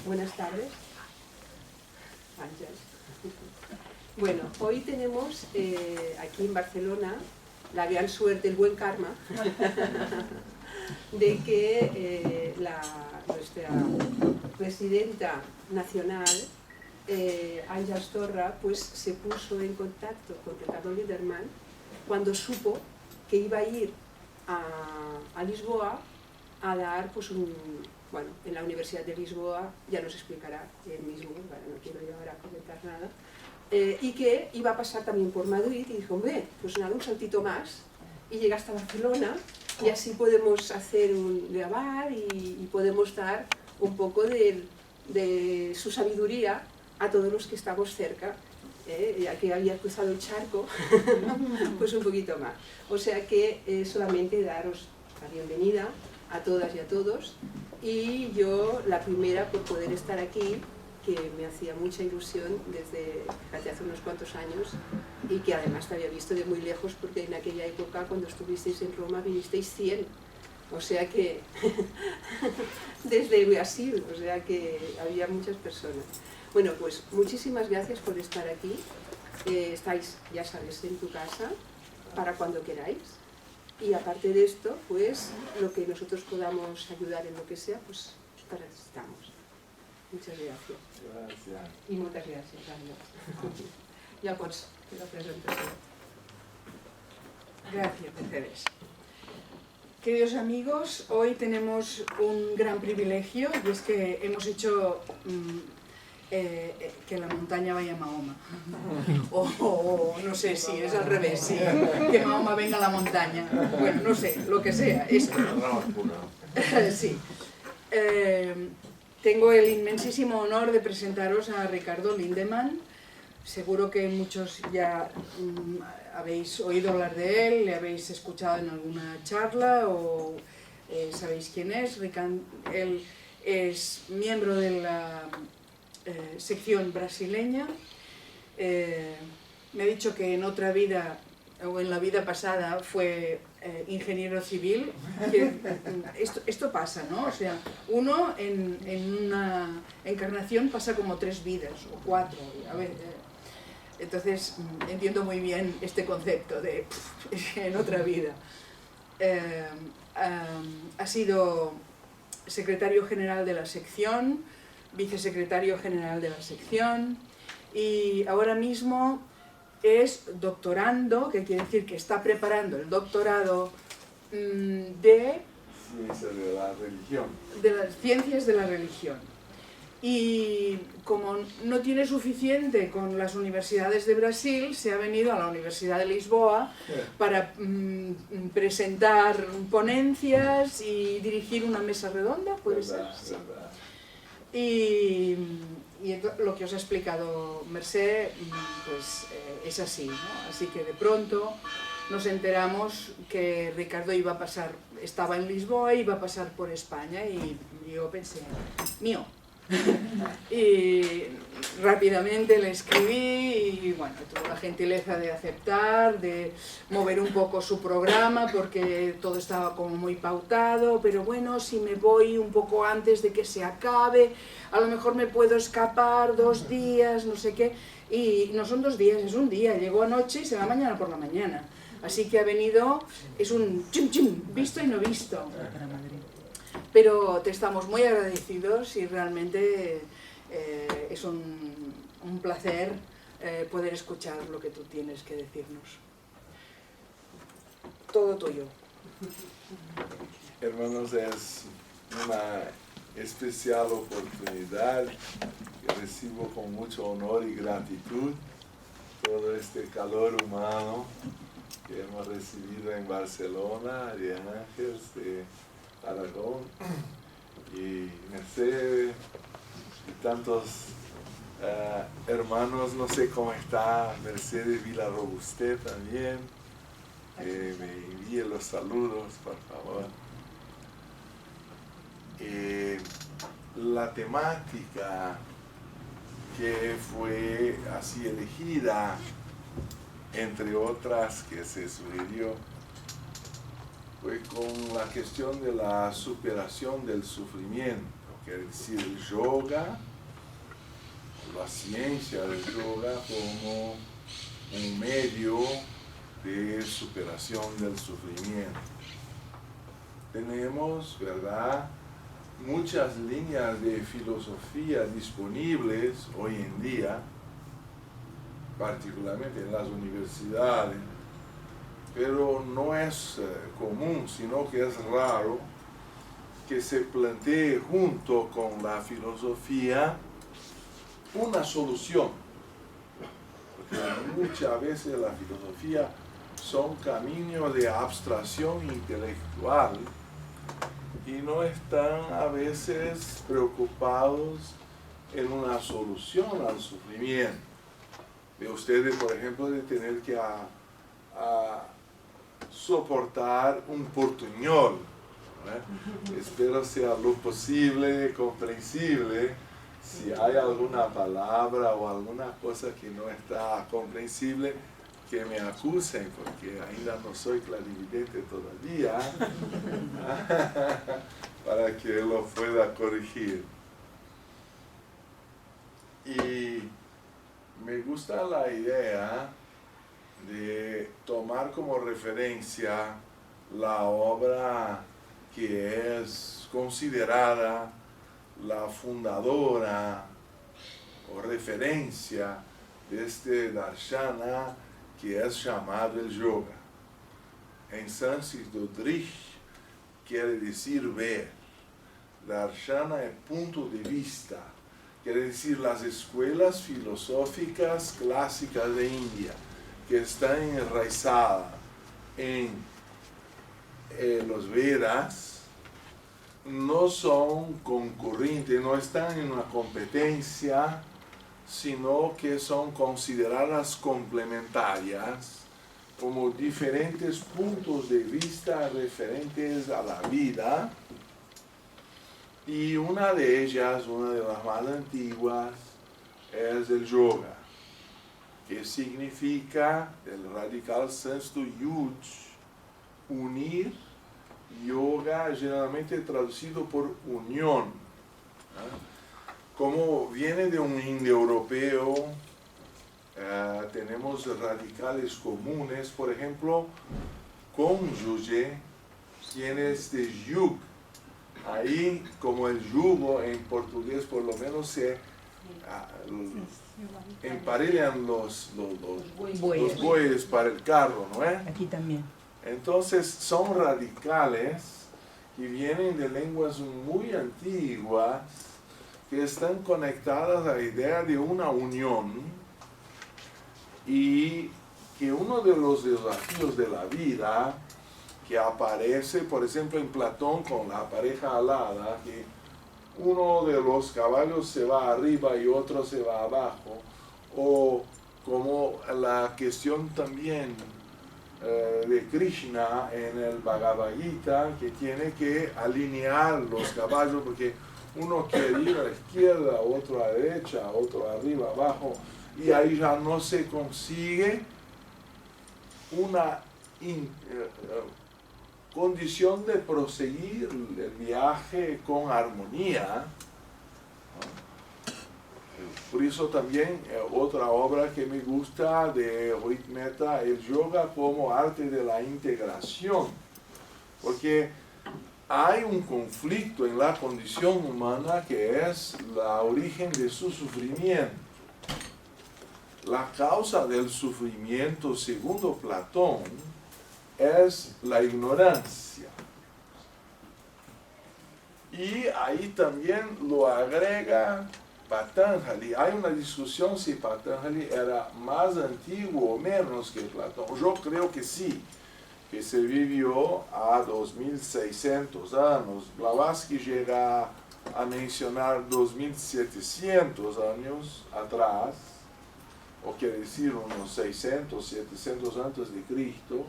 Buenas tardes, Ángel. Bueno, hoy tenemos aquí en Barcelona la gran suerte, el buen karma, de que nuestra presidenta nacional, Ángel Torra, pues se puso en contacto con Ricardo Liederman cuando supo que iba a ir a Lisboa a dar pues bueno, en la Universidad de Lisboa, ya nos explicará él mismo, bueno, no quiero yo ahora comentar nada, y que iba a pasar también por Madrid y dijo, hombre, pues nada, un saltito más y llega hasta Barcelona y así podemos hacer un grabar y podemos dar un poco de su sabiduría a todos los que estamos cerca, ya que había cruzado el charco, pues un poquito más. O sea que solamente daros la bienvenida a todas y a todos, y yo la primera por poder estar aquí, que me hacía mucha ilusión desde, fíjate, hace unos cuantos años, y que además te había visto de muy lejos porque en aquella época cuando estuvisteis en Roma vinisteis 100, o sea que desde Brasil, o sea que había muchas personas. Bueno, pues muchísimas gracias por estar aquí, estáis, ya sabes, en tu casa para cuando queráis. Y aparte de esto, pues lo que nosotros podamos ayudar en lo que sea, pues para eso estamos. Muchas gracias. Gracias. Y muchas gracias, Daniel. Ya pues, te lo presento. Gracias, Mercedes. Queridos amigos, hoy tenemos un gran privilegio y es que hemos hecho que la montaña vaya a Mahoma. O no sé si es al revés, sí, que Mahoma venga a la montaña. Bueno, no sé, lo que sea. Esto. Sí. Tengo el inmensísimo honor de presentaros a Ricardo Liederman. Seguro que muchos ya habéis oído hablar de él, le habéis escuchado en alguna charla o sabéis quién es. Él es miembro de la sección brasileña. Me ha dicho que en otra vida o en la vida pasada fue ingeniero civil. Esto pasa, ¿no? O sea, uno en una encarnación pasa como 3 vidas o 4. A ver, entonces entiendo muy bien este concepto de en otra vida. Ha sido secretario general de la sección, vicesecretario general de la sección y ahora mismo es doctorando, que quiere decir que está preparando el doctorado de la religión. De las ciencias de la religión. Y como no tiene suficiente con las universidades de Brasil, se ha venido a la Universidad de Lisboa para presentar ponencias y dirigir una mesa redonda, ¿puede ser? Sí. Y lo que os ha explicado Mercé, pues es así, ¿no? Así que de pronto nos enteramos que Ricardo iba a pasar, estaba en Lisboa y iba a pasar por España y yo pensé, mío. Y rápidamente le escribí y bueno, tuvo la gentileza de aceptar, de mover un poco su programa porque todo estaba como muy pautado, pero bueno, si me voy un poco antes de que se acabe, a lo mejor me puedo escapar 2 días, no sé qué, y no son 2 días, es un día, llegó anoche y se va mañana por la mañana, así que ha venido, es un chum chum, visto y no visto. Pero te estamos muy agradecidos y realmente es un placer poder escuchar lo que tú tienes que decirnos. Todo tuyo. Hermanos, es una especial oportunidad que recibo con mucho honor y gratitud todo este calor humano que hemos recibido en Barcelona, de Ángeles, de Aragón y Mercedes y tantos hermanos, no sé cómo está Mercedes Villarrobusté también, que me envíe los saludos, por favor. La temática que fue así elegida, entre otras que se sugirió, fue con la cuestión de la superación del sufrimiento. quiere decir el yoga, la ciencia del yoga como un medio de superación del sufrimiento. Tenemos, ¿verdad?, muchas líneas de filosofía disponibles hoy en día, particularmente en las universidades, pero no es común, sino que es raro que se plantee junto con la filosofía una solución. Porque muchas veces la filosofía son caminos de abstracción intelectual y no están a veces preocupados en una solución al sufrimiento. De ustedes, por ejemplo, de tener que soportar un portuñol, ¿no? Espero sea lo posible comprensible. Si hay alguna palabra o alguna cosa que no está comprensible, que me acusen, porque ainda no soy clarividente todavía, para que lo pueda corregir. Y me gusta la idea de tomar como referencia la obra que es considerada la fundadora o referencia de este darshana que es llamado el yoga. En sánscrito, drish quiere decir ver. Darshana es punto de vista. Quiere decir las escuelas filosóficas clásicas de India, que están enraizadas en los Vedas, no son concurrentes, no están en una competencia, sino que son consideradas complementarias como diferentes puntos de vista referentes a la vida. Y una de ellas, una de las más antiguas, es el yoga, que significa, el radical sánscrito yud, unir, yoga generalmente traducido por unión. Como viene de un indoeuropeo, tenemos radicales comunes, por ejemplo, cónyuge tiene este yug. Ahí, como el yugo en portugués, por lo menos se emparellan los bueyes para el carro, ¿no es? Aquí también. Entonces, son radicales que vienen de lenguas muy antiguas, que están conectadas a la idea de una unión, y que uno de los desafíos de la vida que aparece, por ejemplo, en Platón con la pareja alada, que uno de los caballos se va arriba y otro se va abajo, o como la cuestión también de Krishna en el Bhagavad Gita, que tiene que alinear los caballos, porque uno quiere ir a la izquierda, otro a la derecha, otro arriba, abajo, y ahí ya no se consigue una condición de proseguir el viaje con armonía. Por eso también otra obra que me gusta de Rohit Mehta, el yoga como arte de la integración, porque hay un conflicto en la condición humana que es la origen de su sufrimiento. La causa del sufrimiento, según Platón, es la ignorancia. Y ahí también lo agrega Patanjali. Hay una discusión si Patanjali era más antiguo o menos que Platón. Yo creo que sí, que se vivió a 2600 años. Blavatsky llega a mencionar 2700 años atrás, o quiere decir unos 600, 700 antes de Cristo.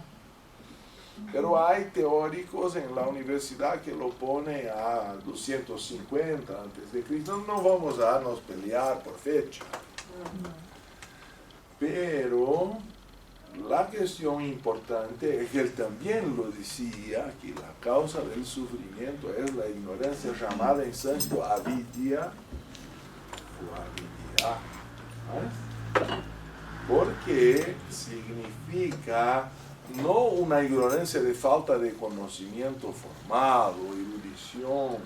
Pero hay teóricos en la universidad que lo ponen a 250 antes de Cristo. No vamos a nos pelear por fecha. Pero la cuestión importante es que él también lo decía, que la causa del sufrimiento es la ignorancia llamada en sánscrito avidya o avidya, porque significa no una ignorancia de falta de conocimiento formal o erudición,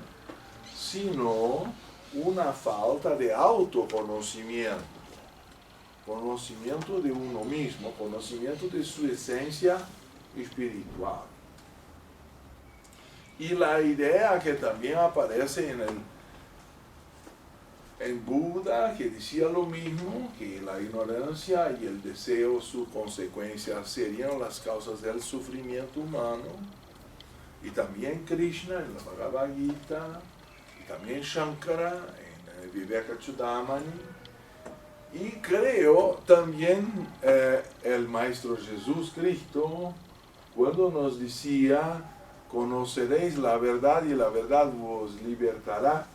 sino una falta de autoconocimiento, conocimiento de uno mismo, conocimiento de su esencia espiritual. Y la idea que también aparece en Buda, que decía lo mismo, que la ignorancia y el deseo, su consecuencia, serían las causas del sufrimiento humano, y también Krishna en la Bhagavad Gita, y también Shankara en el Vivekachudamani, y creo también el Maestro Jesús Cristo, cuando nos decía, conoceréis la verdad y la verdad vos libertará.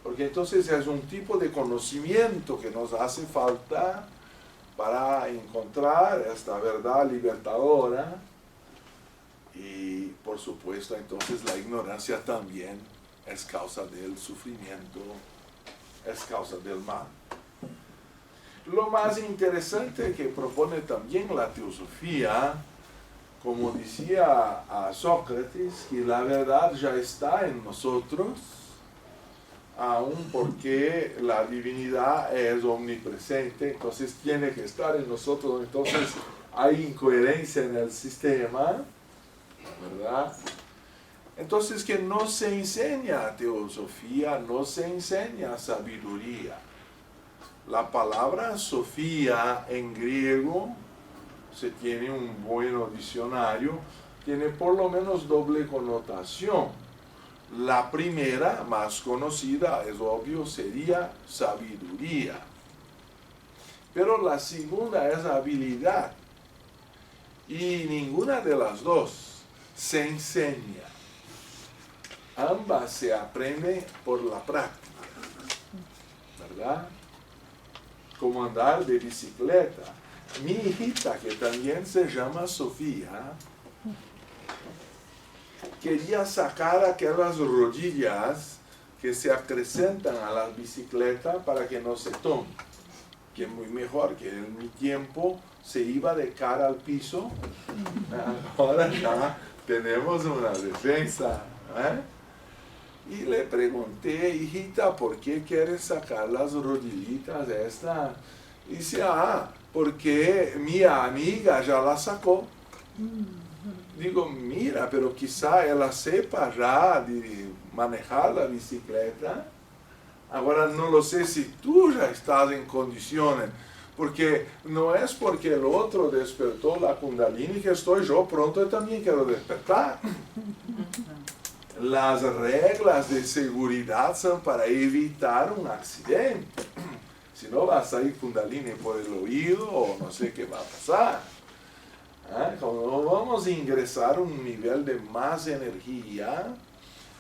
Porque entonces es un tipo de conocimiento que nos hace falta para encontrar esta verdad libertadora. Y por supuesto entonces la ignorancia también es causa del sufrimiento, es causa del mal. Lo más interesante que propone también la teosofía, como decía a Sócrates, que la verdad ya está en nosotros, aún porque la divinidad es omnipresente, entonces tiene que estar en nosotros, entonces hay incoherencia en el sistema, ¿verdad? Entonces que no se enseña teosofía, no se enseña sabiduría. La palabra Sofía en griego, se tiene un buen diccionario, tiene por lo menos doble connotación. La primera, más conocida, es obvio, sería sabiduría. Pero la segunda es habilidad. Y ninguna de las dos se enseña. Ambas se aprenden por la práctica, ¿verdad? Como andar de bicicleta. Mi hijita, que también se llama Sofía, quería sacar aquellas rodillas que se acrecentan a la bicicleta para que no se tome. Que es muy mejor, que en mi tiempo se iba de cara al piso, ahora ya tenemos una defensa. Y le pregunté, hijita, ¿por qué quieres sacar las rodillitas esta? Y dice, porque mi amiga ya la sacó. Digo, mira, pero quizá ella sepa ya de manejar la bicicleta. Ahora no lo sé si tú ya estás en condiciones, porque no es porque el otro despertó la Kundalini que estoy yo pronto y también quiero despertar. Las reglas de seguridad son para evitar un accidente. Si no va a salir Kundalini por el oído o no sé qué va a pasar. Cuando vamos a ingresar a un nivel de más energía,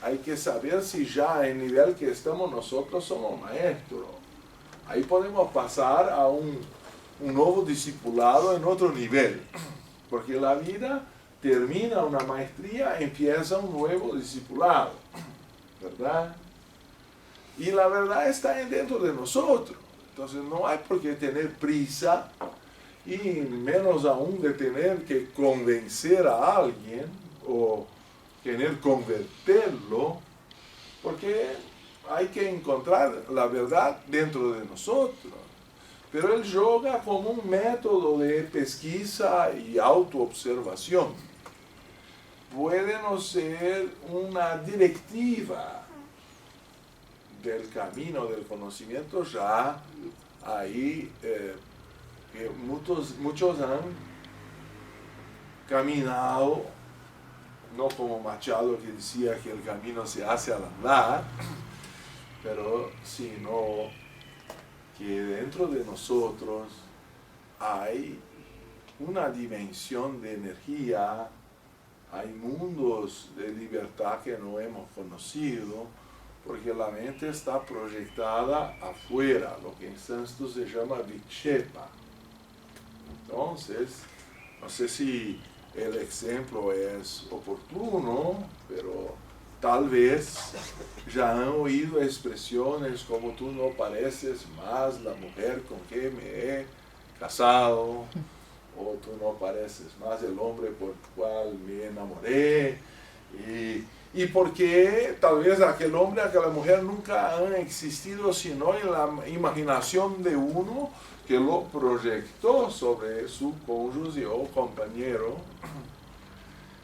hay que saber si ya en el nivel que estamos nosotros somos maestros. Ahí podemos pasar a un nuevo discipulado en otro nivel. Porque la vida termina una maestría, empieza un nuevo discipulado, ¿verdad? Y la verdad está dentro de nosotros. Entonces no hay por qué tener prisa y menos aún de tener que convencer a alguien o querer convertirlo, porque hay que encontrar la verdad dentro de nosotros. Pero el yoga como un método de pesquisa y autoobservación puede no ser una directiva del camino del conocimiento. Ya ahí que muchos han caminado, no como Machado que decía que el camino se hace al andar, pero sino que dentro de nosotros hay una dimensión de energía, hay mundos de libertad que no hemos conocido, porque la mente está proyectada afuera, lo que en sánscrito se llama vikshepa. Entonces, no sé si el ejemplo es oportuno, pero tal vez ya han oído expresiones como tú no pareces más la mujer con que me he casado, o tú no pareces más el hombre por el cual me enamoré, y porque tal vez aquel hombre, aquella mujer nunca han existido sino en la imaginación de uno que lo proyectó sobre su cónyuge o compañero,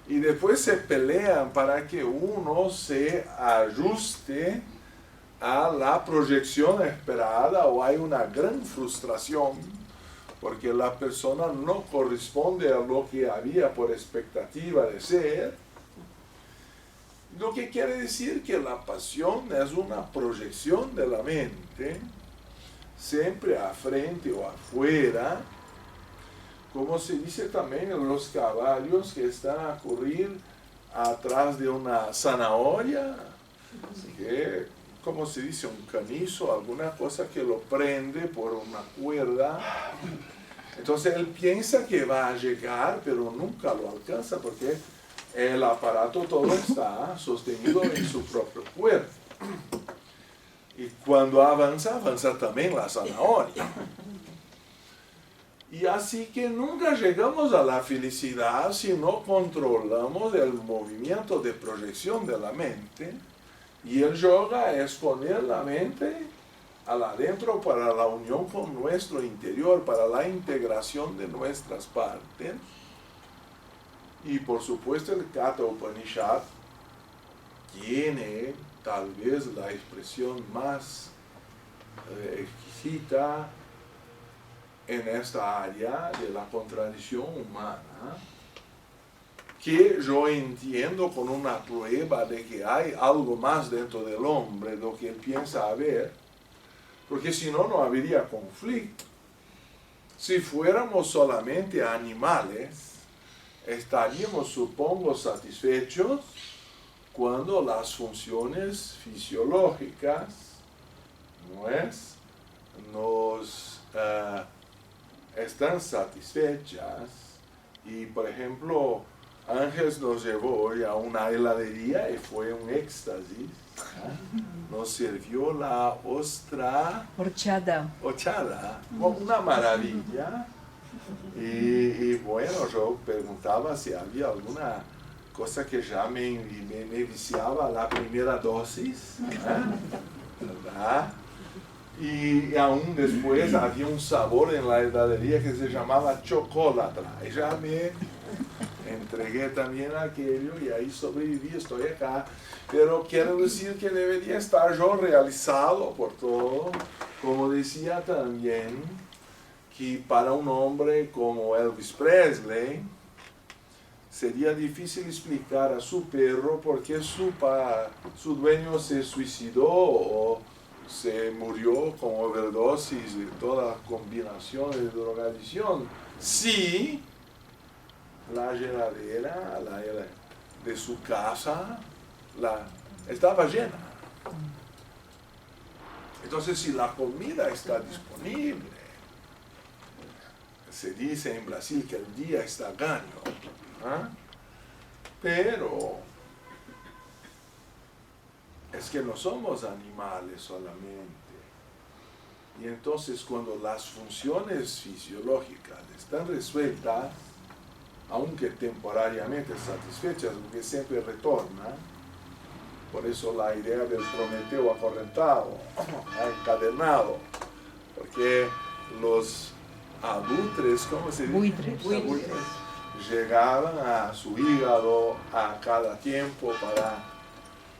y después se pelean para que uno se ajuste a la proyección esperada, o hay una gran frustración porque la persona no corresponde a lo que había por expectativa de ser. Lo que quiere decir que la pasión es una proyección de la mente, siempre a frente o afuera, como se dice también en los caballos que están a correr atrás de una zanahoria, que, como se dice, un canizo, alguna cosa que lo prende por una cuerda. Entonces él piensa que va a llegar, pero nunca lo alcanza porque el aparato todo está sostenido en su propio cuerpo. Y cuando avanza, avanza también la zanahoria. Y así que nunca llegamos a la felicidad si no controlamos el movimiento de proyección de la mente. Y el yoga es poner la mente al adentro para la unión con nuestro interior, para la integración de nuestras partes. Y por supuesto el Katha Upanishad tiene tal vez la expresión más exquisita en esta área de la contradicción humana, que yo entiendo con una prueba de que hay algo más dentro del hombre de lo que él piensa haber, porque si no, no habría conflicto. Si fuéramos solamente animales, estaríamos, supongo, satisfechos cuando las funciones fisiológicas nos están satisfechas. Y por ejemplo, Ángel nos llevó hoy a una heladería y fue un éxtasis. Nos sirvió la ostra horchata, una maravilla. Y bueno, yo preguntaba si había alguna cosa que ya me viciaba la primera dosis, ¿verdad? Y aún después había un sabor en la heladería que se llamaba chocolatra. Y ya me entregué también a aquello y ahí sobreviví, estoy acá. Pero quiero decir que debería estar yo realizado por todo. Como decía también, que para un hombre como Elvis Presley sería difícil explicar a su perro por qué su dueño se suicidó o se murió con overdosis y toda combinación de drogadicción, si la heladera de su casa estaba llena. Entonces, si la comida está disponible, se dice en Brasil que el día está ganho, ¿eh? Pero es que no somos animales solamente. Y entonces cuando las funciones fisiológicas están resueltas, aunque temporariamente satisfechas, porque siempre retornan, por eso la idea del Prometeo acorrentado, encadenado, porque los abutres, ¿cómo se dice? buitres, llegaban a su hígado a cada tiempo para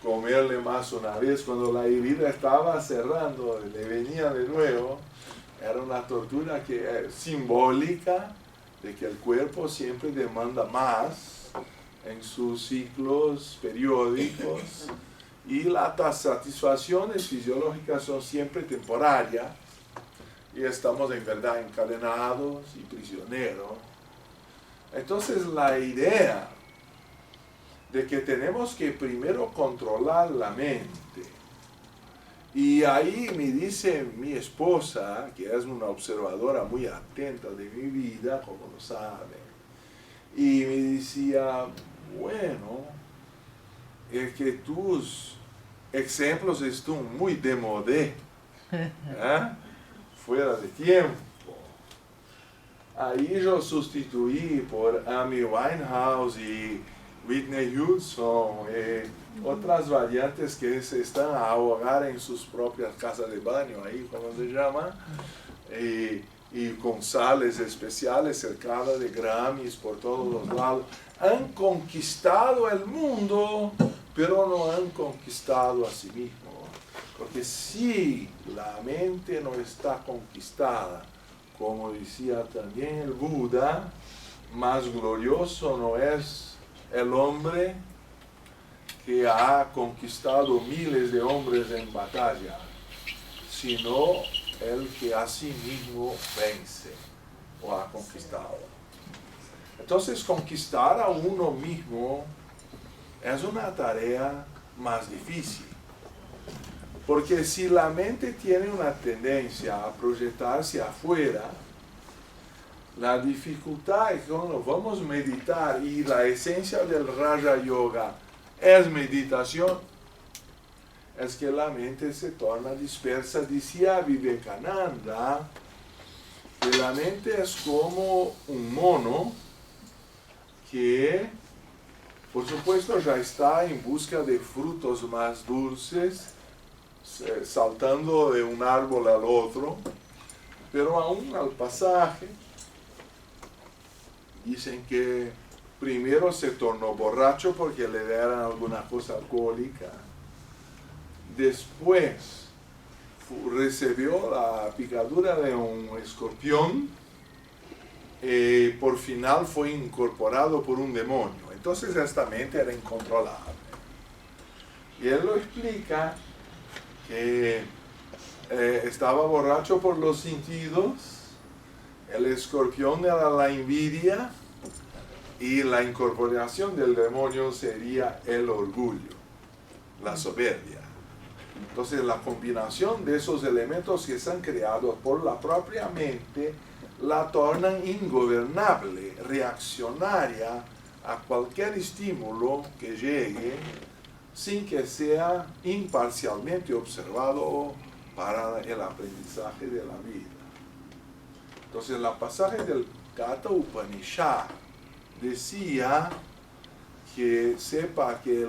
comerle más una vez. Cuando la herida estaba cerrando, le venía de nuevo. Era una tortura simbólica de que el cuerpo siempre demanda más en sus ciclos periódicos y las satisfacciones fisiológicas son siempre temporarias y estamos en verdad encadenados y prisioneros. Entonces la idea de que tenemos que primero controlar la mente, y ahí me dice mi esposa, que es una observadora muy atenta de mi vida, como lo sabe, y me decía, bueno, es que tus ejemplos están muy de modé, fuera de tiempo. Ahí yo sustituí por Amy Winehouse y Whitney Houston, otras variantes que se están a ahogar en sus propias casas de baño, ahí como se llama, y con sales especiales cercadas de Grammys por todos los lados. Han conquistado el mundo, pero no han conquistado a sí mismos. Porque si la mente no está conquistada, como decía también el Buda, más glorioso no es el hombre que ha conquistado miles de hombres en batalla, sino el que a sí mismo vence o ha conquistado. Entonces, conquistar a uno mismo es una tarea más difícil. Porque si la mente tiene una tendencia a proyectarse afuera, la dificultad es que cuando vamos a meditar, y la esencia del Raja Yoga es meditación, es que la mente se torna dispersa. Decía Vivekananda que la mente es como un mono que, por supuesto, ya está en busca de frutos más dulces, saltando de un árbol al otro, pero aún al pasaje dicen que primero se tornó borracho porque le dieron alguna cosa alcohólica, después recibió la picadura de un escorpión, por final fue incorporado por un demonio. Entonces esta mente era incontrolable. Y él lo explica que estaba borracho por los sentidos, el escorpión era la envidia y la incorporación del demonio sería el orgullo, la soberbia. Entonces la combinación de esos elementos que se han creado por la propia mente la tornan ingobernable, reaccionaria a cualquier estímulo que llegue, sin que sea imparcialmente observado para el aprendizaje de la vida. Entonces, el pasaje del Katha Upanishad decía que sepa que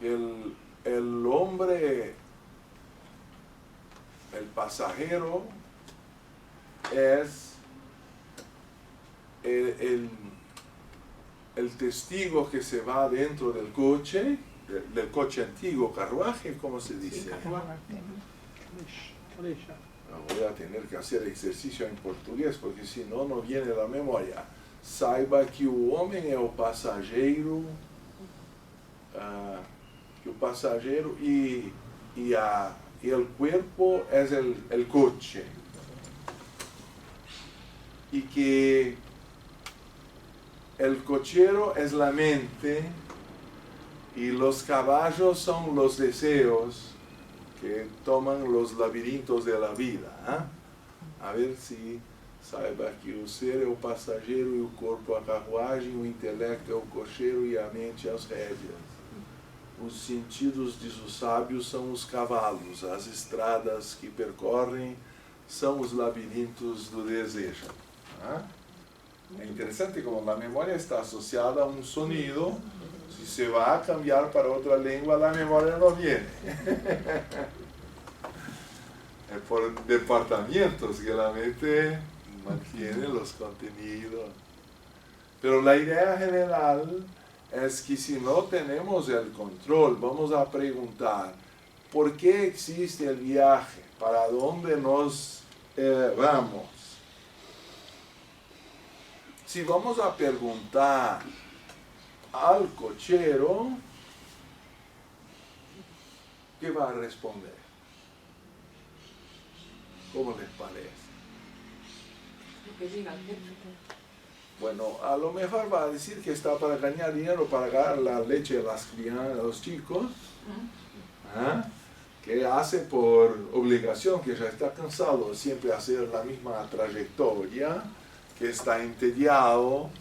el hombre, el pasajero, es el testigo que se va dentro del coche antiguo, carruaje, ¿cómo se dice? Voy a tener que hacer ejercicio en portugués, porque si no, no viene la memoria. Saiba que o homem é o passageiro, y el cuerpo es el coche. Y que el cochero es la mente y los caballos son los deseos que toman los laberintos de la vida. A ver si saiba que o ser é o passageiro e o corpo a carruagem, o intelecto é o cocheiro e a mente as rédeas. Os sentidos, diz o sábio, são os cavalos, as estradas que percorrem são os labirintos do desejo. É interessante como a memória está associada a um sonido. Si se va a cambiar para otra lengua, la memoria no viene. Es por departamentos que la mente mantiene los contenidos. Pero la idea general es que si no tenemos el control, vamos a preguntar, ¿por qué existe el viaje? ¿Para dónde nos vamos? Si vamos a preguntar al cochero, ¿qué va a responder? ¿Cómo les parece? Bueno, a lo mejor va a decir que está para ganar dinero, para ganar la leche de las crianzas, de los chicos, que hace por obligación, que ya está cansado de siempre hacer la misma trayectoria, que está entediado,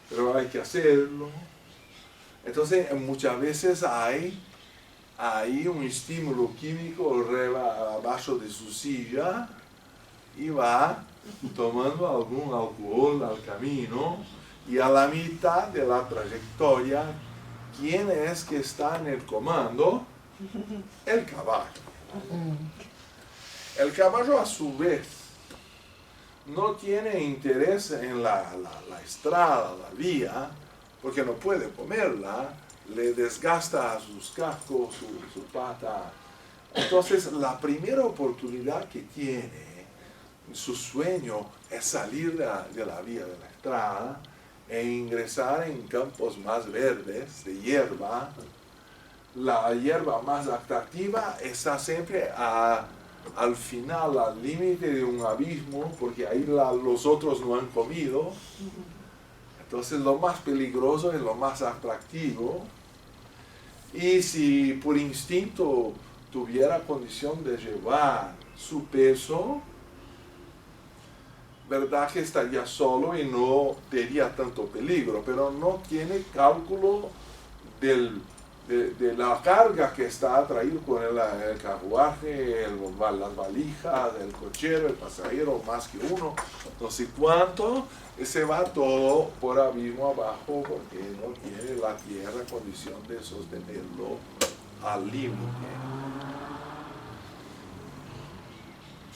pero hay que hacerlo. Entonces muchas veces hay un estímulo químico abajo de su silla y va tomando algún alcohol al camino, y a la mitad de la trayectoria, ¿quién es que está en el comando? El caballo. El caballo, a su vez, no tiene interés en la estrada, la vía, porque no puede comerla, le desgasta sus cascos, su pata. Entonces, la primera oportunidad que tiene, su sueño, es salir de la vía de la estrada e ingresar en campos más verdes de hierba. La hierba más atractiva está siempre al final, al límite de un abismo, porque ahí los otros no han comido. Entonces lo más peligroso es lo más atractivo. Y si por instinto tuviera condición de llevar su peso, verdad que estaría solo y no tendría tanto peligro, pero no tiene cálculo de la carga que está atraído con el carruaje, las valijas, el cochero, el pasajero, más que uno, no sé cuánto, se va todo por abismo abajo porque no tiene la tierra condición de sostenerlo al límite.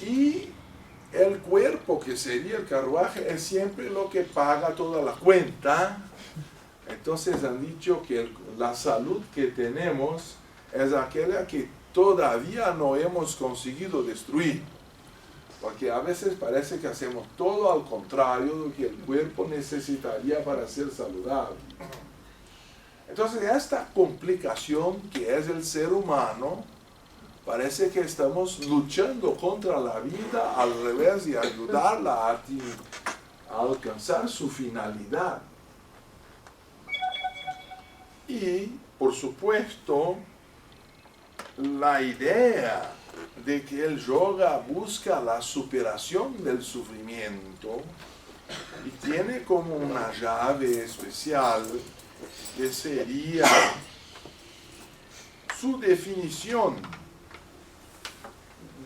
Y el cuerpo, que sería el carruaje, es siempre lo que paga toda la cuenta. Entonces han dicho que la salud que tenemos es aquella que todavía no hemos conseguido destruir. Porque a veces parece que hacemos todo al contrario de lo que el cuerpo necesitaría para ser saludable. Entonces esta complicación que es el ser humano, parece que estamos luchando contra la vida al revés de ayudarla a alcanzar su finalidad. Y, por supuesto, la idea de que el yoga busca la superación del sufrimiento y tiene como una llave especial que sería su definición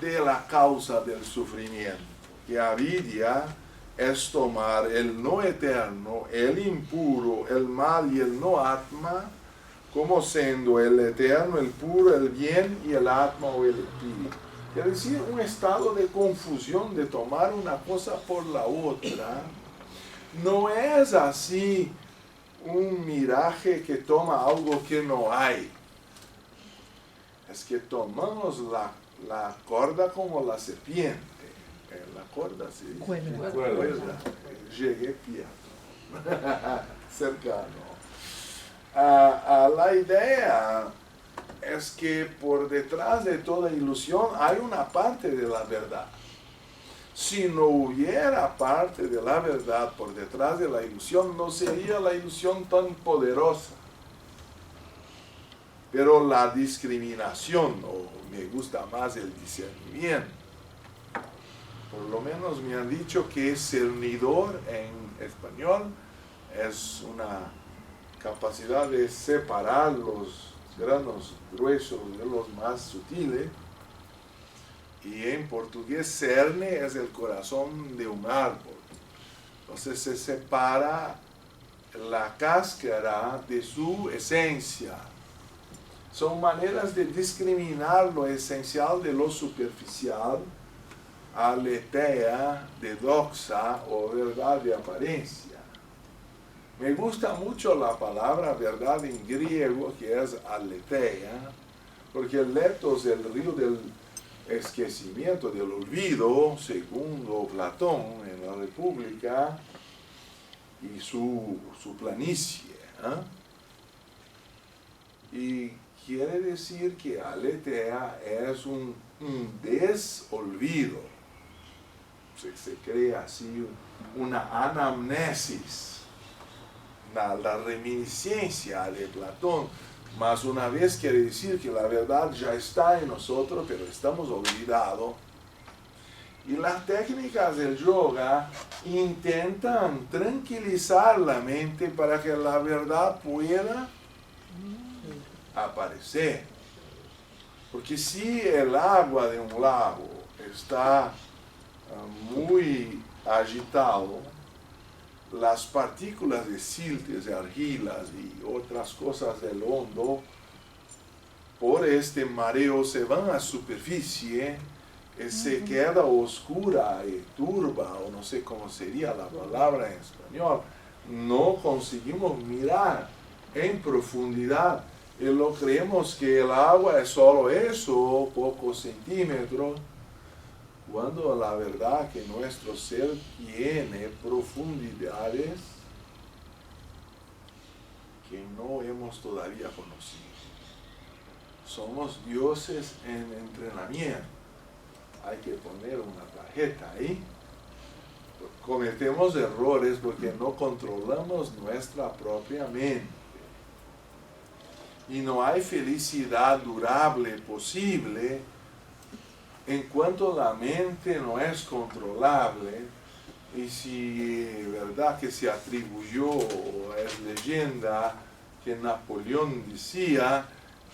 de la causa del sufrimiento, que avidya es tomar el no eterno, el impuro, el mal y el no atma como siendo el eterno, el puro, el bien y el atma o el espíritu. Es decir, un estado de confusión, de tomar una cosa por la otra. No es así un miraje que toma algo que no hay. Es que tomamos la corda como la serpiente. La corda, sí. Cuerda. Llegué pierdo. Cercano. La idea es que por detrás de toda ilusión hay una parte de la verdad. Si no hubiera parte de la verdad por detrás de la ilusión, no sería la ilusión tan poderosa. Pero la discriminación, o me gusta más el discernimiento, por lo menos me han dicho que cernidor en español es una capacidad de separar los granos gruesos de los más sutiles, y en portugués cerne es el corazón de un árbol. Entonces se separa la cáscara de su esencia. Son maneras de discriminar lo esencial de lo superficial, aletheia de doxa o verdad de apariencia. Me gusta mucho la palabra verdad en griego, que es aletheia, porque el letos, el río del esquecimiento, del olvido, según Platón en la República, y su planicie. Y quiere decir que aletheia es un desolvido. Se crea así una anamnesis. La reminiscencia de Platón, más una vez quiere decir que la verdad ya está en nosotros, pero estamos olvidados. Y las técnicas del yoga intentan tranquilizar la mente para que la verdad pueda aparecer. Porque si el agua de un lago está muy agitado, las partículas de siltes, de argilas y otras cosas del hondo, por este mareo se van a superficie, se queda oscura y turba, o no sé cómo sería la palabra en español. No conseguimos mirar en profundidad y lo creemos que el agua es solo eso, pocos centímetros, cuando la verdad que nuestro ser tiene profundidades que no hemos todavía conocido. Somos dioses en entrenamiento. Hay que poner una tarjeta ahí. Cometemos errores porque no controlamos nuestra propia mente. Y no hay felicidad durable posible en cuanto la mente no es controlable. Y si verdad que se atribuyó, es leyenda, que Napoleón decía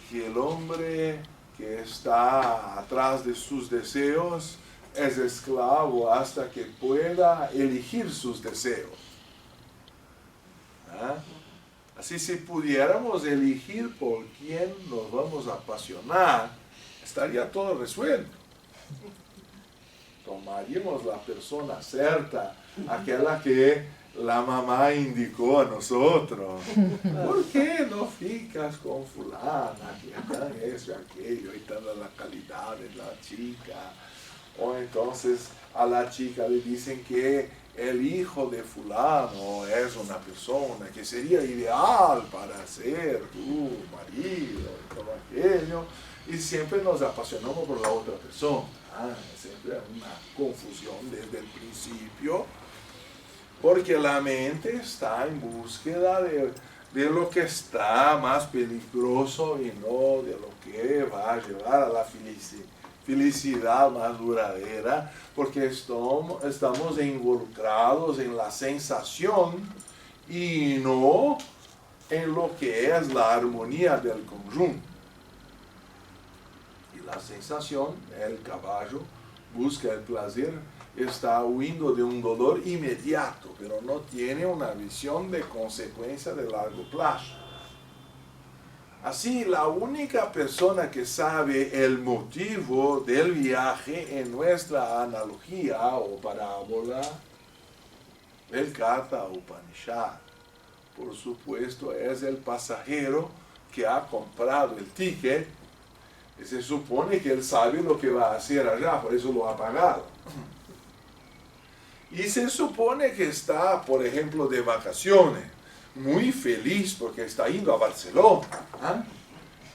que el hombre que está atrás de sus deseos es esclavo hasta que pueda elegir sus deseos. ¿Ah? Así, si pudiéramos elegir por quién nos vamos a apasionar, estaría todo resuelto. Tomaríamos la persona cierta, aquella que la mamá indicó a nosotros. ¿Por qué no ficas con fulana, que tan eso y aquello, y tan la calidad de la chica? O entonces a la chica le dicen que el hijo de fulano es una persona que sería ideal para ser tu marido y todo aquello, y siempre nos apasionamos por la otra persona. Siempre hay una confusión desde el principio, porque la mente está en búsqueda de lo que está más peligroso y no de lo que va a llevar a la felicidad más duradera, porque estamos involucrados en la sensación y no en lo que es la armonía del conjunto. Y la sensación, el caballo busca el placer, está huyendo de un dolor inmediato, pero no tiene una visión de consecuencia de largo plazo. Así, la única persona que sabe el motivo del viaje en nuestra analogía o parábola, el Katha Upanishad, por supuesto, es el pasajero que ha comprado el ticket y se supone que él sabe lo que va a hacer allá, por eso lo ha pagado. Y se supone que está, por ejemplo, de vacaciones, muy feliz porque está yendo a Barcelona. ¿Ah?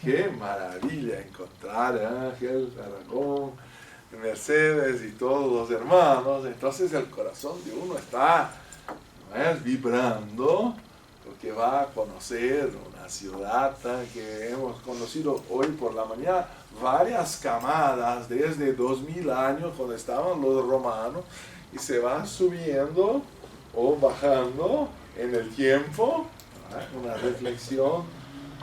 Qué maravilla encontrar a Ángel, Aragón, Mercedes y todos los hermanos. Entonces el corazón de uno está vibrando porque va a conocer una ciudad que hemos conocido hoy por la mañana, varias camadas desde 2000 años cuando estaban los romanos, y se va subiendo o bajando en el tiempo. Una reflexión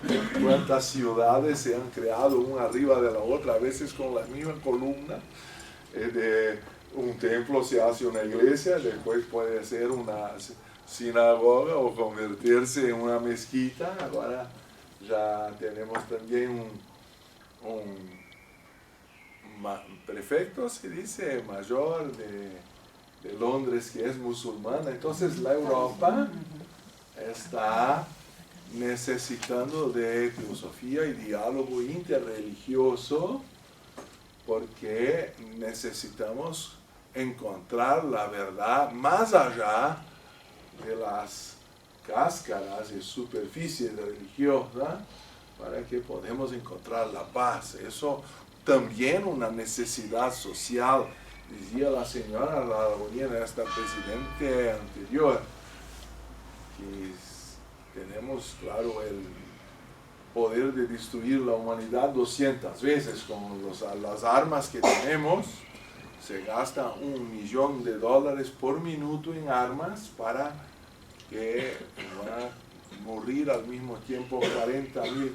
de cuántas ciudades se han creado una arriba de la otra, a veces con la misma columna. De un templo se hace una iglesia, después puede ser una sinagoga o convertirse en una mezquita. Ahora ya tenemos también un prefecto, se dice, mayor de Londres, que es musulmana. Entonces la Europa está necesitando de filosofía y diálogo interreligioso, porque necesitamos encontrar la verdad más allá de las cáscaras y superficies religiosas, para que podamos encontrar la paz. Eso también una necesidad social. Decía la señora Aragoniana, esta presidente anterior, que tenemos, claro, el poder de destruir la humanidad 200 veces con las armas que tenemos. se gasta $1.000.000 por minuto en armas para que van a morir al mismo tiempo 40.000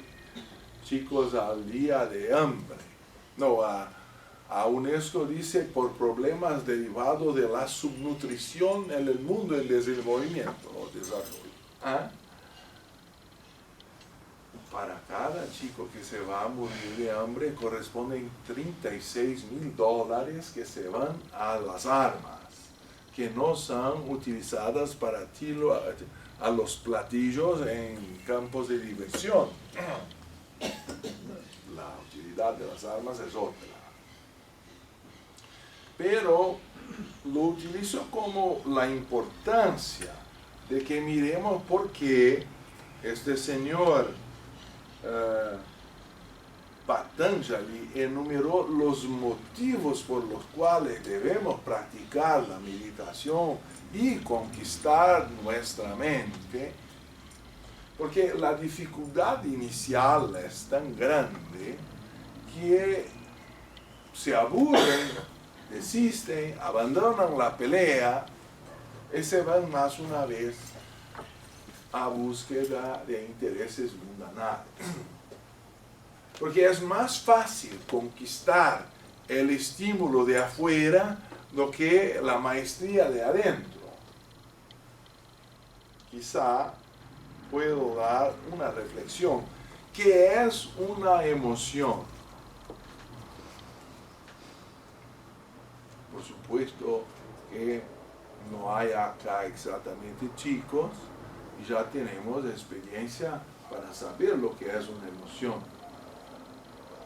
chicos al día de hambre. No, a UNESCO dice por problemas derivados de la subnutrición en el mundo en desenvolvimiento o desarrollo. ¿Ah? Para cada chico que se va a morir de hambre corresponden $36.000 que se van a las armas, que no son utilizadas para tiro a los platillos en campos de diversión. La utilidad de las armas es otra. Pero lo utilizo como la importancia de que miremos por qué este señor Patanjali enumeró los motivos por los cuales debemos practicar la meditación y conquistar nuestra mente, porque la dificultad inicial es tan grande que se aburren, desisten, abandonan la pelea y se van más una vez a búsqueda de intereses mundanales. Porque es más fácil conquistar el estímulo de afuera do que la maestría de adentro. Quizá puedo dar una reflexión. ¿Qué es una emoción? Por supuesto que no hay acá exactamente chicos, y ya tenemos experiencia para saber lo que es una emoción.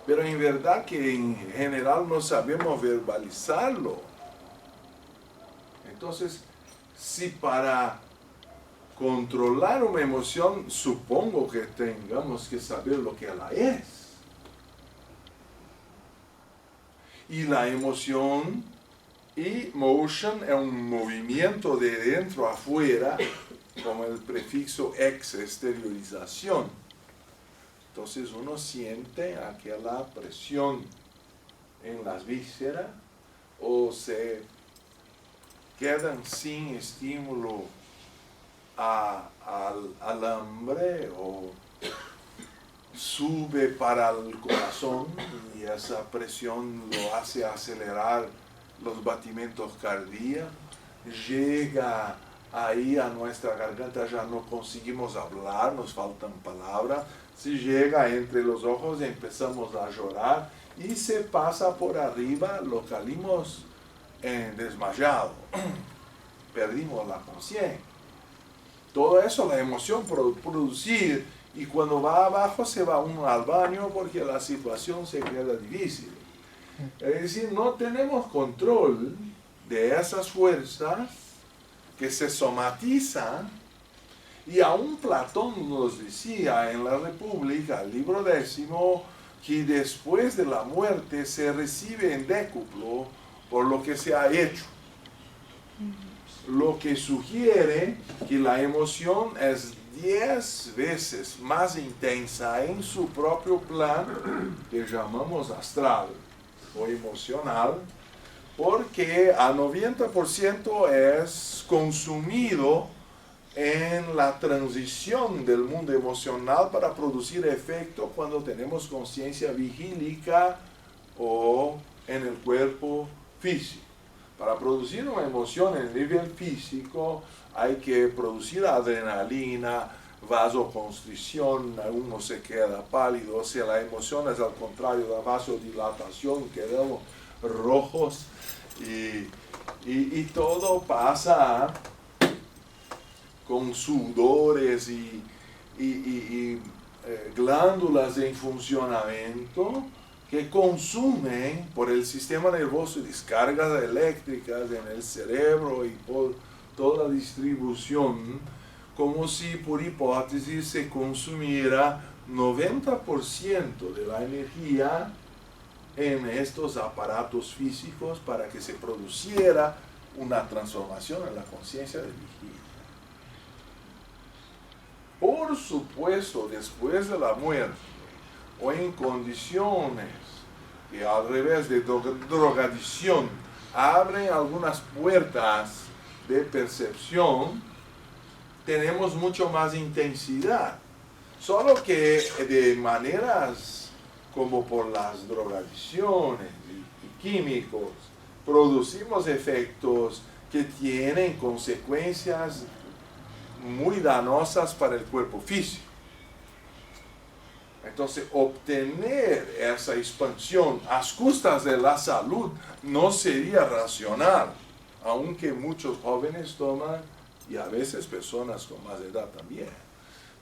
Pero en verdad que en general no sabemos verbalizarlo. Entonces, si para controlar una emoción supongo que tengamos que saber lo que ella es. Y la emoción, emotion, es un movimiento de dentro a afuera, como el prefixo ex, exteriorización. Entonces uno siente aquella presión en las vísceras o se quedan sin estímulo al hambre o sube para el corazón y esa presión lo hace acelerar los batimientos cardíacos, llega ahí a nuestra garganta, ya no conseguimos hablar, nos faltan palabras, se llega entre los ojos y empezamos a llorar y se pasa por arriba, lo caímos desmayado, perdimos la conciencia. Todo eso, la emoción producir, y cuando va abajo se va uno al baño porque la situación se queda difícil. Es decir, no tenemos control de esas fuerzas que se somatizan, y aún Platón nos decía en la República, el libro 10, que después de la muerte se recibe en décuplo por lo que se ha hecho. Lo que sugiere que la emoción es 10 veces más intensa en su propio plan, que llamamos astral o emocional, porque a 90% es consumido en la transición del mundo emocional para producir efecto cuando tenemos conciencia vigílica o en el cuerpo físico. Para producir una emoción en el nivel físico hay que producir adrenalina, vasoconstricción, uno se queda pálido, o sea, la emoción es al contrario, la vasodilatación, quedamos rojos y todo pasa con sudores y glándulas en funcionamiento que consumen por el sistema nervioso descargas eléctricas en el cerebro y por toda la distribución, como si por hipótesis se consumiera 90% de la energía en estos aparatos físicos para que se produciera una transformación en la conciencia de vigilia. Por supuesto, después de la muerte, o en condiciones que al revés de drogadicción abren algunas puertas de percepción, tenemos mucho más intensidad. Solo que de maneras como por las drogadicciones y químicos, producimos efectos que tienen consecuencias muy dañosas para el cuerpo físico. Entonces, obtener esa expansión a costas de la salud no sería racional, aunque muchos jóvenes toman, y a veces personas con más edad también,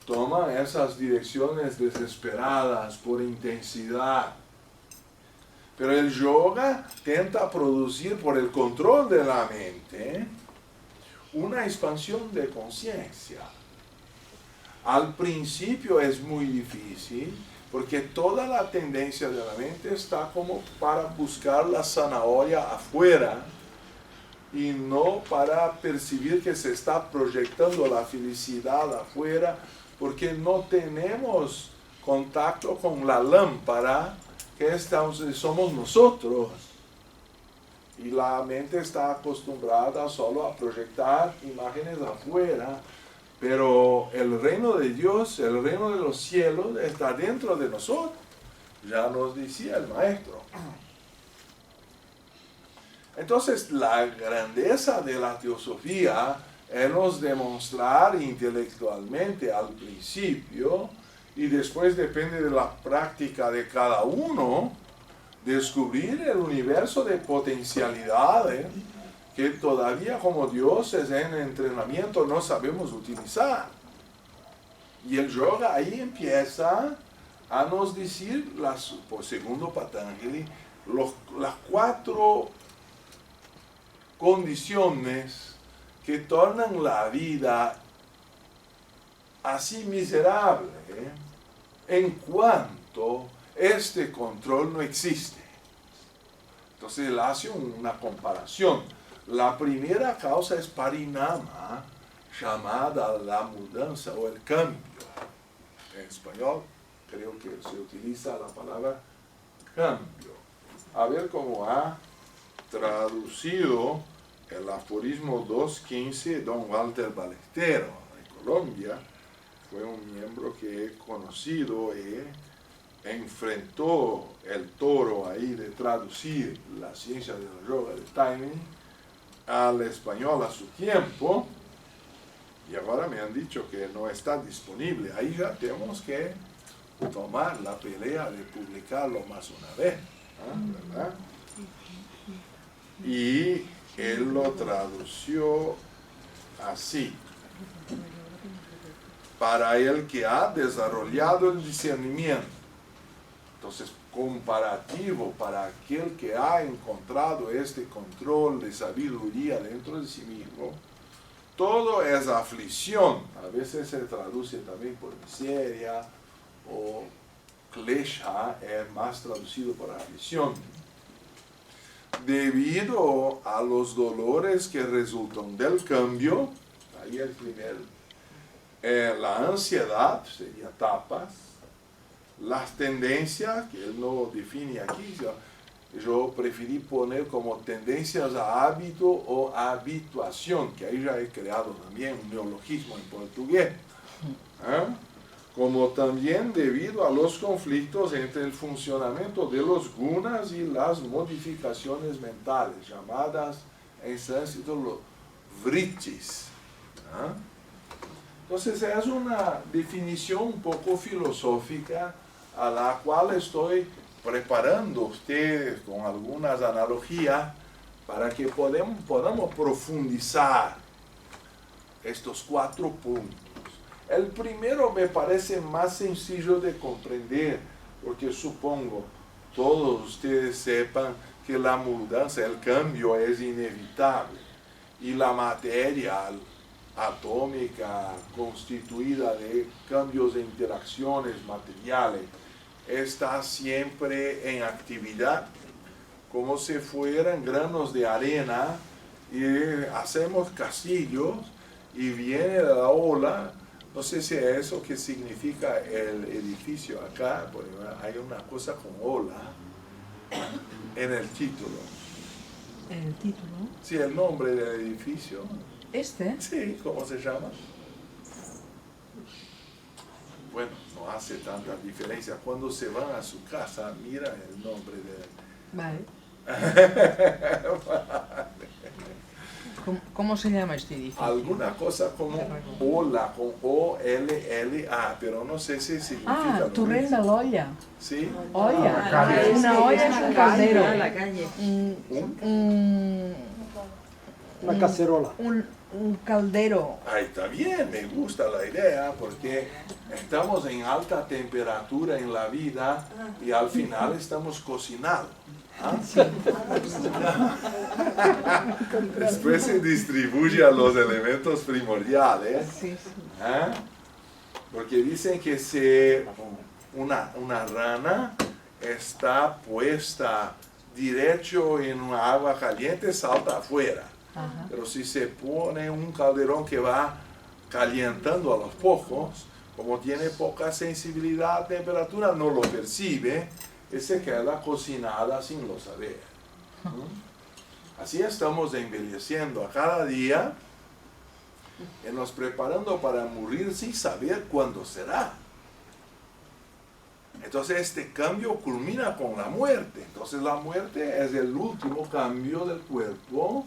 toman esas direcciones desesperadas por intensidad. Pero el yoga tenta producir por el control de la mente una expansión de conciencia. Al principio es muy difícil porque toda la tendencia de la mente está como para buscar la zanahoria afuera y no para percibir que se está proyectando la felicidad afuera, porque no tenemos contacto con la lámpara que somos nosotros. Y la mente está acostumbrada solo a proyectar imágenes afuera, pero el reino de Dios, el reino de los cielos está dentro de nosotros. Ya nos decía el maestro. Entonces, la grandeza de la teosofía es nos demostrar intelectualmente al principio, y después depende de la práctica de cada uno, descubrir el universo de potencialidades que todavía como dioses en entrenamiento no sabemos utilizar. Y el yoga ahí empieza a nos decir, por segundo Patanjali, las 4 condiciones que tornan la vida así miserable, en cuanto este control no existe. Entonces él hace una comparación. La primera causa es parinama, llamada la mudanza o el cambio. En español creo que se utiliza la palabra cambio. A ver cómo ha traducido el aforismo 2.15 don Walter Ballestero de Colombia. Fue un miembro que he conocido y enfrentó el toro ahí de traducir la ciencia del yoga de timing al español a su tiempo, y ahora me han dicho que no está disponible. Ahí ya tenemos que tomar la pelea de publicarlo más una vez, ¿verdad? Y él lo tradució así: para el que ha desarrollado el discernimiento. Entonces, comparativo para aquel que ha encontrado este control de sabiduría dentro de sí mismo, todo es aflicción. A veces se traduce también por miseria, o klesha es más traducido por aflicción. Debido a los dolores que resultan del cambio, ahí el primer, la ansiedad sería tapas, las tendencias, que él no define aquí, yo preferí poner como tendencias a hábito o habituación, que ahí ya he creado también un neologismo en portugués. Como también debido a los conflictos entre el funcionamiento de los gunas y las modificaciones mentales, llamadas en sánscrito los vrittis. Entonces es una definición un poco filosófica a la cual estoy preparando a ustedes con algunas analogías para que podamos profundizar estos 4 puntos. El primero me parece más sencillo de comprender, porque supongo todos ustedes sepan que la mudanza, el cambio es inevitable, y la materia atómica constituida de cambios de interacciones materiales está siempre en actividad, como si fueran granos de arena, y hacemos castillos y viene la ola. No sé si es eso que significa el edificio acá, porque hay una cosa con ola en el título. El título. Sí, el nombre del edificio. ¿Este? Sí, ¿cómo se llama? Bueno, no hace tanta diferencia. Cuando se van a su casa, mira el nombre de... Vale. ¿Cómo se llama este edificio? Alguna cosa como Ola, con O-L-L-A, pero no sé si significa lo Torrent mismo. de l'Olla. ¿Sí? Olla. Una olla es un caldero. La calle. Una cacerola. Un caldero. Ahí está bien, me gusta la idea porque estamos en alta temperatura en la vida y al final estamos cocinando. ¿Ah? Después se distribuye a los elementos primordiales. Sí, sí. ¿Ah? Porque dicen que una rana está puesta derecho en una agua caliente, salta afuera. Ajá. Pero si se pone un calderón que va calentando a los pocos, como tiene poca sensibilidad a temperatura, no lo percibe y se queda cocinada sin lo saber. Así estamos envejeciendo a cada día y nos preparando para morir sin saber cuándo será. Entonces este cambio culmina con la muerte. Entonces la muerte es el último cambio del cuerpo.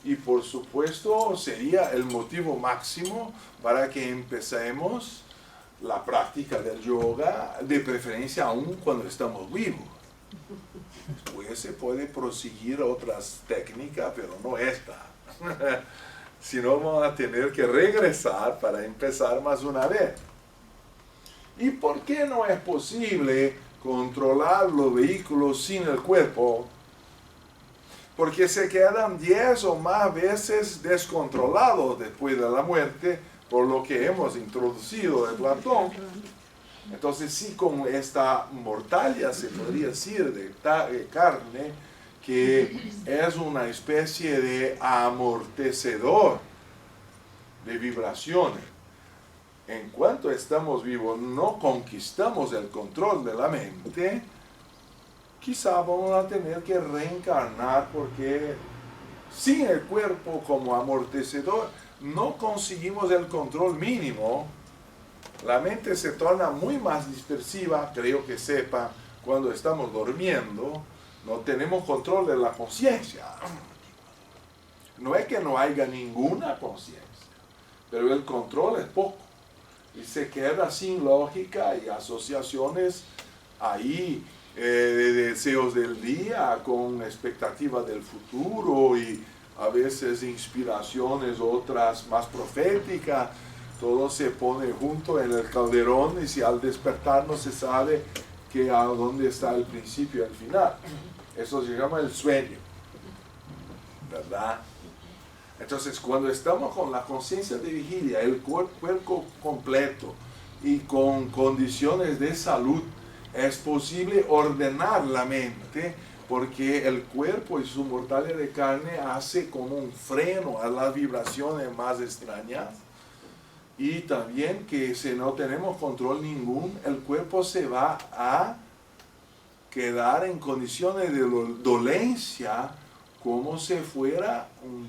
Y por supuesto sería el motivo máximo para que empecemos la práctica del yoga, de preferencia aún cuando estamos vivos. Después se puede proseguir otras técnicas, pero no esta. Si no, vamos a tener que regresar para empezar más una vez. ¿Y por qué no es posible controlar los vehículos sin el cuerpo? Porque se quedan 10 o más veces descontrolados después de la muerte, por lo que hemos introducido de Platón. Entonces sí, con esta mortalia se podría decir de carne, que es una especie de amortecedor de vibraciones. En cuanto estamos vivos, no conquistamos el control de la mente, quizá vamos a tener que reencarnar porque sin el cuerpo como amortecedor no conseguimos el control mínimo. La mente se torna muy más dispersiva, creo que sepa, cuando estamos durmiendo, no tenemos control de la conciencia. No es que no haya ninguna conciencia, pero el control es poco y se queda sin lógica y asociaciones ahí, de deseos del día con expectativas del futuro y a veces inspiraciones, otras más proféticas. Todo se pone junto en el calderón y si al despertar no se sabe que a dónde está el principio y el final. Eso se llama el sueño, ¿verdad? Entonces cuando estamos con la conciencia de vigilia, el cuerpo completo y con condiciones de salud, es posible ordenar la mente porque el cuerpo y su mortalia de carne hace como un freno a las vibraciones más extrañas. Y también que si no tenemos control ningún, el cuerpo se va a quedar en condiciones de dolencia como si fuera un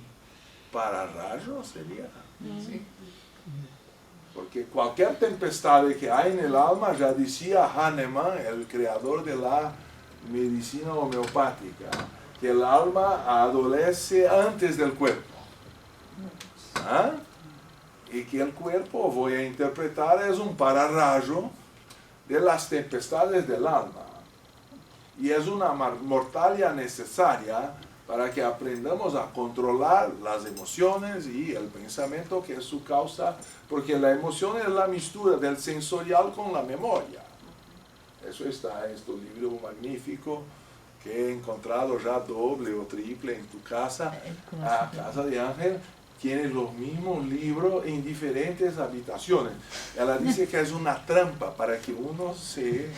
pararrayo, sería. Sí. Porque cualquier tempestad que hay en el alma, ya decía Hahnemann, el creador de la medicina homeopática, que el alma adolece antes del cuerpo. ¿Ah? Y que el cuerpo, voy a interpretar, es un pararrayo de las tempestades del alma. Y es una mortalia necesaria para que aprendamos a controlar las emociones y el pensamiento que es su causa, porque la emoción es la mistura del sensorial con la memoria. Eso está en este libro magnífico que he encontrado ya doble o triple en tu casa, a casa de Ángel. Tiene los mismos libros en diferentes habitaciones. Ella dice que es una trampa para que uno se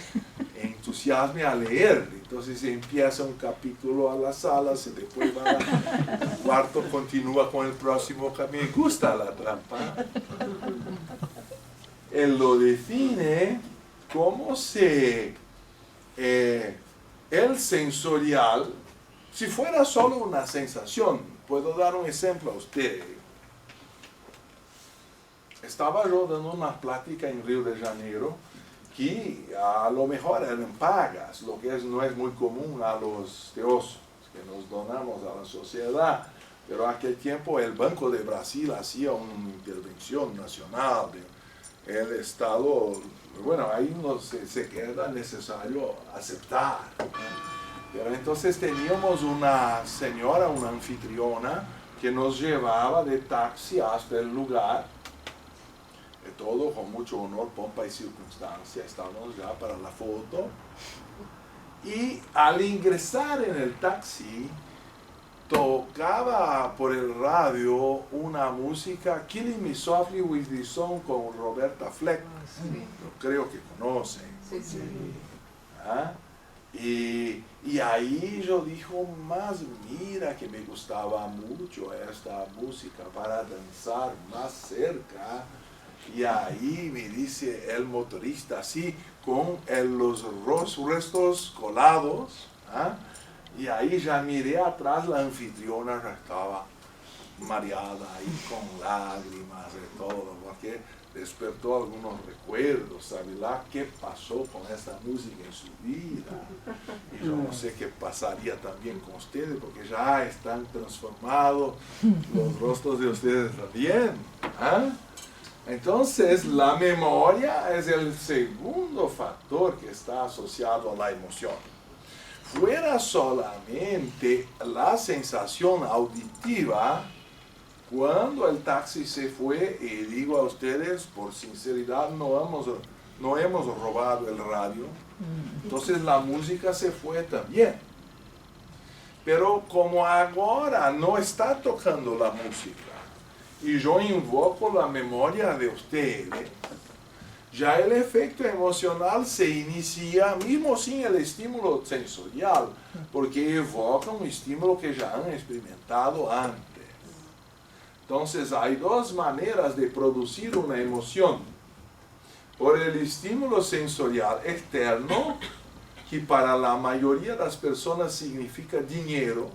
entusiasme a leer. Entonces se empieza un capítulo a la sala, se después va al cuarto, continúa con el próximo. Me gusta la trampa. Él lo define como si el sensorial Si fuera solo una sensación, puedo dar un ejemplo a usted. Estaba yo dando una plática en Río de Janeiro que a lo mejor eran pagas, lo que no es muy común a los teósofos que nos donamos a la sociedad. Pero aquel tiempo el Banco de Brasil hacía una intervención nacional del Estado. Bueno, ahí no se queda necesario aceptar. Pero entonces teníamos una señora, una anfitriona, que nos llevaba de taxi hasta el lugar. Todo con mucho honor, pompa y circunstancia. Estábamos ya para la foto. Y al ingresar en el taxi, tocaba por el radio una música, Killing Me Softly with the Sun, con Roberta Fleck. Yo creo que conocen. Sí. ¿Ah? Y ahí yo dijo, más mira que me gustaba mucho esta música para danzar más cerca. Y ahí me dice el motorista así, con los restos colados. ¿Ah? Y ahí ya miré atrás, la anfitriona ya estaba mareada ahí con lágrimas y todo, porque despertó algunos recuerdos, ¿sabe qué pasó con esta música en su vida? Y yo no sé qué pasaría también con ustedes, porque ya están transformados los rostros de ustedes también. ¿Ah? Entonces, la memoria es el segundo factor que está asociado a la emoción. Fuera solamente la sensación auditiva, cuando el taxi se fue, y digo a ustedes, por sinceridad, no hemos robado el radio, entonces la música se fue también. Pero como ahora no está tocando la música, y yo invoco la memoria de ustedes, ya el efecto emocional se inicia mismo sin el estímulo sensorial, porque evoca un estímulo que ya han experimentado antes. Entonces hay dos maneras de producir una emoción. Por el estímulo sensorial externo, que para la mayoría de las personas significa dinero,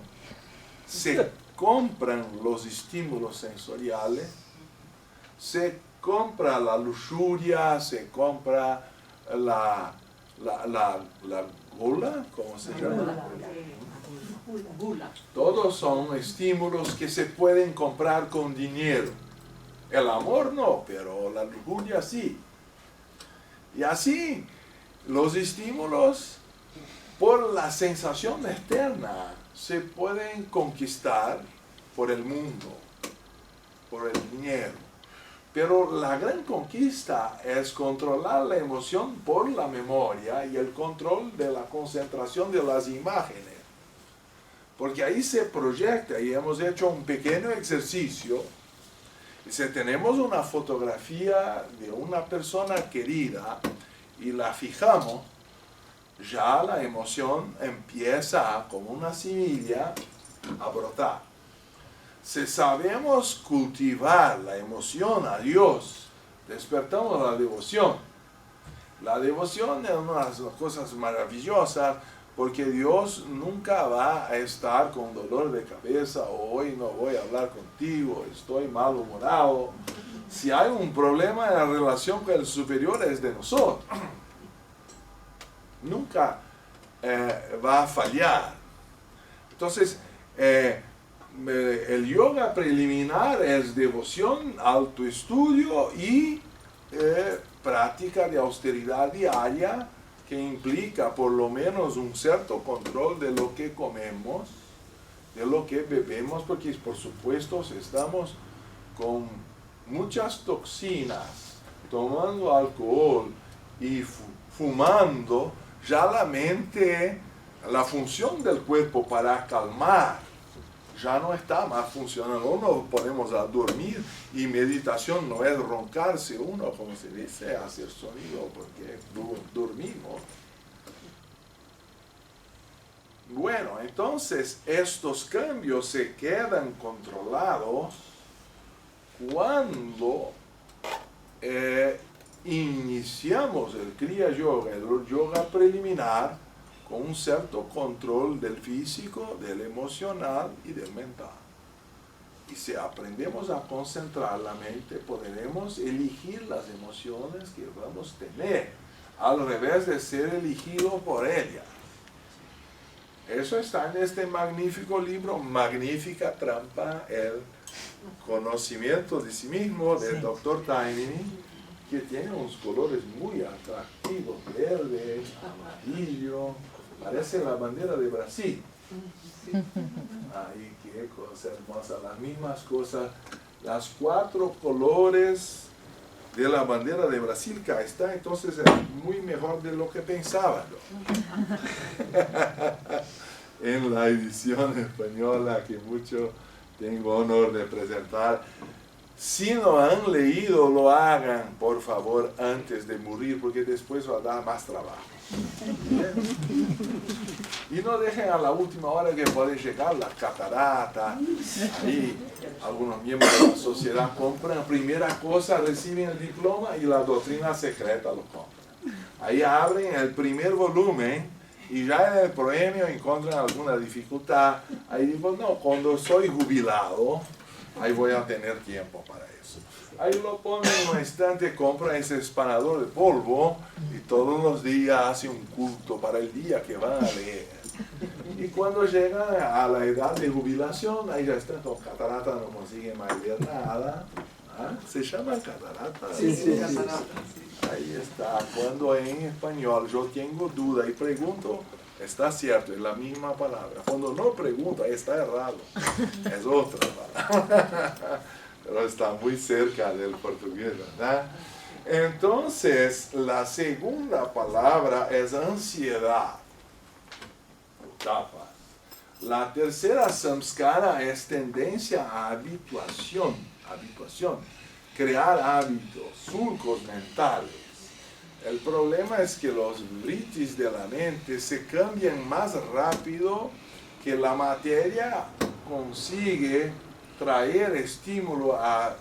se compran los estímulos sensoriales, se compra la lujuria, se compra la gula, ¿cómo se llama? Gula. Todos son estímulos que se pueden comprar con dinero. El amor no, pero la lujuria sí. Y así, los estímulos por la sensación externa se pueden conquistar por el mundo, por el dinero. Pero la gran conquista es controlar la emoción por la memoria y el control de la concentración de las imágenes. Porque ahí se proyecta, y hemos hecho un pequeño ejercicio. Y si tenemos una fotografía de una persona querida y la fijamos, ya la emoción empieza como una semilla a brotar. Si sabemos cultivar la emoción a Dios, despertamos la devoción. La devoción es una de las cosas maravillosas, porque Dios nunca va a estar con dolor de cabeza, o hoy no voy a hablar contigo, estoy malhumorado. Si hay un problema en la relación con el superior, es de nosotros. Nunca va a fallar. Entonces, el yoga preliminar es devoción, autoestudio y práctica de austeridad diaria, que implica por lo menos un cierto control de lo que comemos, de lo que bebemos, porque por supuesto si estamos con muchas toxinas, tomando alcohol y fumando, ya la mente, la función del cuerpo para calmar, ya no está más funcionando. Uno ponemos a dormir, y meditación no es roncarse uno, como se dice, hacer sonido, porque dormimos. Bueno, entonces estos cambios se quedan controlados cuando iniciamos el Kriya Yoga, el yoga preliminar, con un cierto control del físico, del emocional y del mental. Y si aprendemos a concentrar la mente, podremos elegir las emociones que vamos a tener, al revés de ser elegido por ellas. Eso está en este magnífico libro, Magnífica Trampa, el conocimiento de sí mismo, del Dr. Taimini, que tiene unos colores muy atractivos, verde, amarillo, parece la bandera de Brasil. Ay, qué cosa hermosa, las mismas cosas, las 4 colores de la bandera de Brasil que está, entonces es muy mejor de lo que pensaba yo. En la edición española que mucho tengo honor de presentar. Si no han leído, lo hagan, por favor, antes de morir, porque después va a dar más trabajo. Y no dejen a la última hora que puede llegar la catarata. Ahí algunos miembros de la sociedad compran, primera cosa, reciben el diploma y la doctrina secreta lo compran. Ahí abren el primer volumen y ya en el premio encuentran alguna dificultad. Ahí digo, no, cuando soy jubilado, ahí voy a tener tiempo para eso. Ahí lo ponen en un instante, compran ese espanador de polvo y todos los días hace un culto para el día que van a leer. Y cuando llegan a la edad de jubilación, ahí ya están con catarata, no consiguen más leer nada. ¿Ah? ¿Se llama catarata? Sí, sí, sí. Ahí está. Cuando en español yo tengo duda y pregunto, está cierto, es la misma palabra. Cuando no pregunto, está errado. Es otra palabra. Pero está muy cerca del portugués, ¿verdad? Entonces, la segunda palabra es ansiedad. Tapas. La tercera samskara es tendencia a habituación, crear hábitos, surcos mentales. El problema es que los vritis de la mente se cambian más rápido que la materia consigue traer estímulo a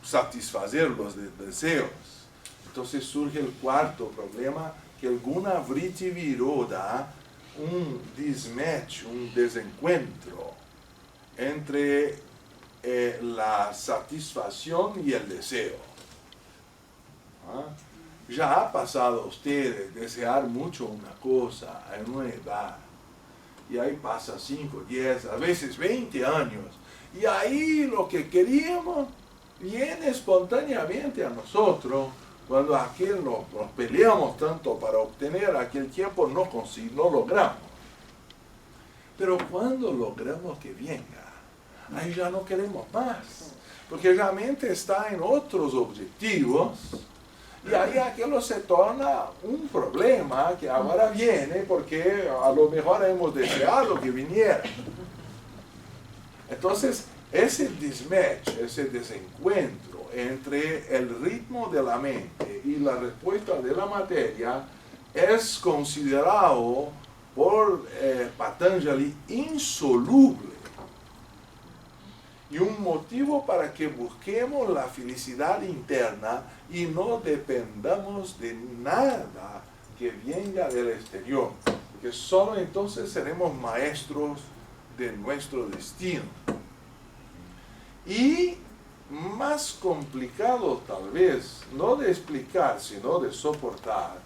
satisfacer los deseos. Entonces surge el cuarto problema, que alguna vritti viroda un mismatch, un desencuentro entre la satisfacción y el deseo. ¿Ah? Ya ha pasado a ustedes desear mucho una cosa en una edad, y ahí pasa 5, 10, a veces 20 años, y ahí lo que queríamos viene espontáneamente a nosotros. Cuando aquel nos peleamos tanto para obtener aquel tiempo, no logramos. Pero cuando logramos que venga, ahí ya no queremos más, porque la mente está en otros objetivos, y ahí aquello se torna un problema que ahora viene porque a lo mejor hemos deseado que viniera. Entonces, ese mismatch, ese desencuentro entre el ritmo de la mente y la respuesta de la materia es considerado por Patanjali insoluble y un motivo para que busquemos la felicidad interna y no dependamos de nada que venga del exterior, porque solo entonces seremos maestros de nuestro destino. Y más complicado tal vez, no de explicar, sino de soportar,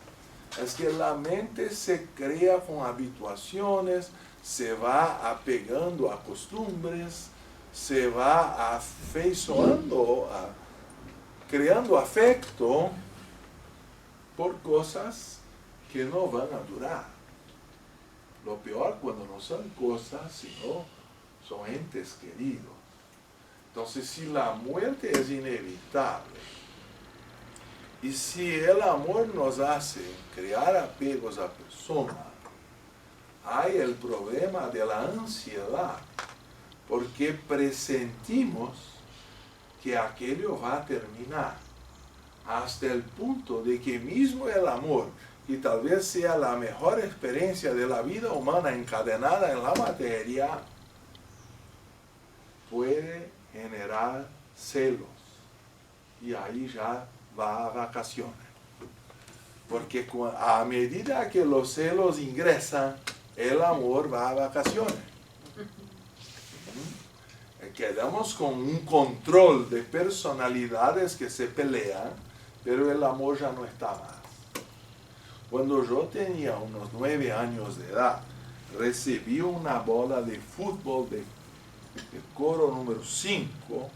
es que la mente se crea con habituaciones, se va apegando a costumbres, se va afeiçoando, creando afecto por cosas que no van a durar. Lo peor cuando no son cosas, sino son entes queridos. Entonces, si la muerte es inevitable, y si el amor nos hace crear apegos a personas, hay el problema de la ansiedad, porque presentimos que aquello va a terminar, hasta el punto de que mismo el amor, y tal vez sea la mejor experiencia de la vida humana encadenada en la materia, puede generar celos, y ahí ya va a vacaciones. Porque a medida que los celos ingresan, el amor va a vacaciones. Quedamos con un control de personalidades que se pelean, pero el amor ya no está más. Cuando yo tenía unos 9 años de edad, recibí una bola de fútbol de coro número 5,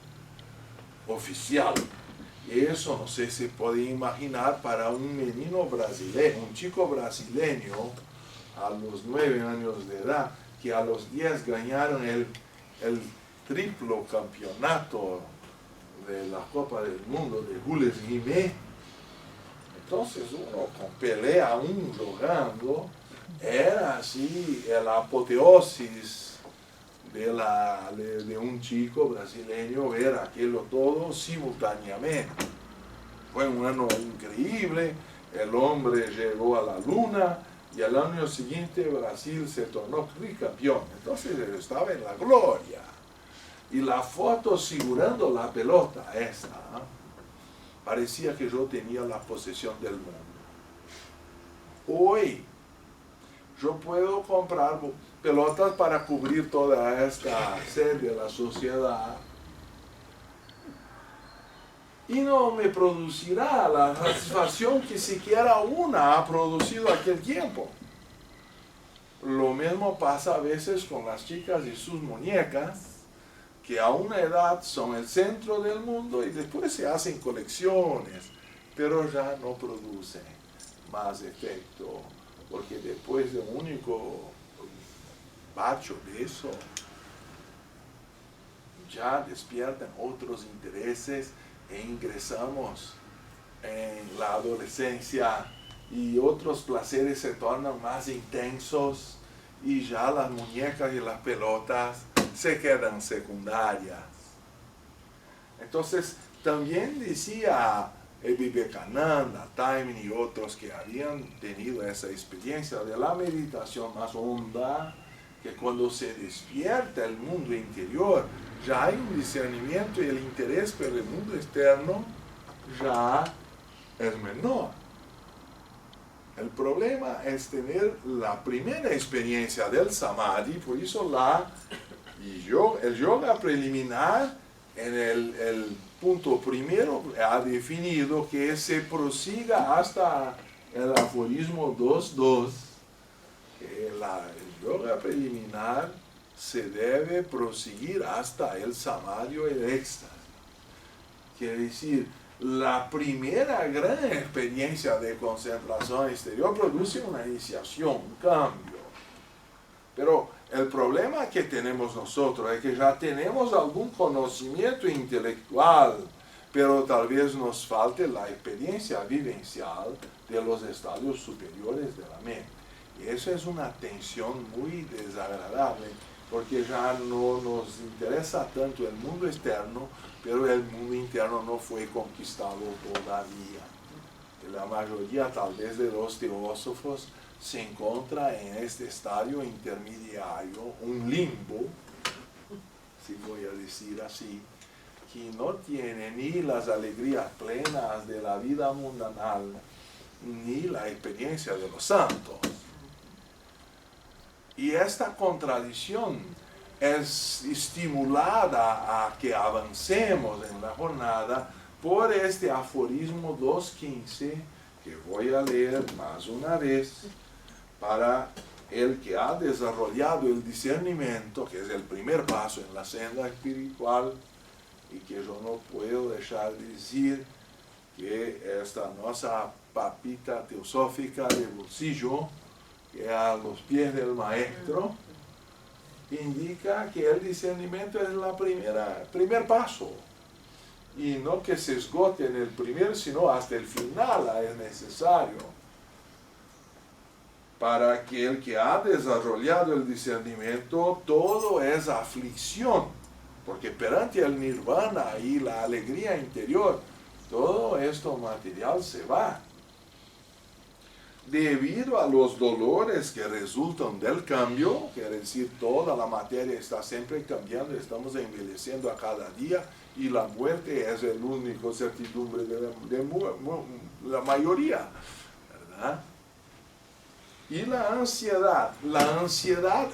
oficial. Y eso no sé si puede imaginar para un menino brasileño, un chico brasileño a los 9 años de edad, que a los 10 ganaron el triplo campeonato de la Copa del Mundo de Jules Rimet. Entonces uno con pelea aún jugando, era así la apoteosis de un chico brasileño ver aquello todo simultáneamente. Fue un año increíble, el hombre llegó a la luna y al año siguiente Brasil se tornó tricampeón. Entonces estaba en la gloria. Y la foto segurando la pelota esta, parecía que yo tenía la posesión del mundo. Hoy yo puedo comprar pelotas para cubrir toda esta sed de la sociedad y no me producirá la satisfacción que siquiera una ha producido aquel tiempo. Lo mismo pasa a veces con las chicas y sus muñecas, que a una edad son el centro del mundo y después se hacen colecciones, pero ya no producen más efecto, porque después de un único bacho de eso, ya despiertan otros intereses e ingresamos en la adolescencia y otros placeres se tornan más intensos y ya las muñecas y las pelotas se quedan secundarias. Entonces, también decía Vivekananda, Taimin y otros que habían tenido esa experiencia de la meditación más honda, que cuando se despierta el mundo interior, ya hay un discernimiento y el interés, pero el mundo externo ya es menor. El problema es tener la primera experiencia del samadhi, por eso el yoga preliminar en el punto primero ha definido que se prosiga hasta el aforismo 2.2, que el yoga preliminar se debe proseguir hasta el samadhi o el éxtasis. Quiere decir, la primera gran experiencia de concentración exterior produce una iniciación, un cambio. Pero el problema que tenemos nosotros es que ya tenemos algún conocimiento intelectual, pero tal vez nos falte la experiencia vivencial de los estadios superiores de la mente. Y eso es una tensión muy desagradable, porque ya no nos interesa tanto el mundo externo, pero el mundo interno no fue conquistado todavía. La mayoría tal vez de los teósofos se encuentra en este estadio intermediario, un limbo, si voy a decir así, que no tiene ni las alegrías plenas de la vida mundanal, ni la experiencia de los santos. Y esta contradicción es estimulada a que avancemos en la jornada por este aforismo 2.15, que voy a leer más una vez, para el que ha desarrollado el discernimiento, que es el primer paso en la senda espiritual, y que yo no puedo dejar de decir que esta nuestra papita teosófica de bolsillo, que a los pies del maestro, indica que el discernimiento es el primer paso, y no que se esgote en el primer, sino hasta el final es necesario, para que el que ha desarrollado el discernimiento, todo es aflicción, porque perante el nirvana y la alegría interior, todo esto material se va. Debido a los dolores que resultan del cambio, quiere decir, toda la materia está siempre cambiando, estamos envejeciendo a cada día, y la muerte es el único certidumbre de la mayoría, ¿Ah? Y la ansiedad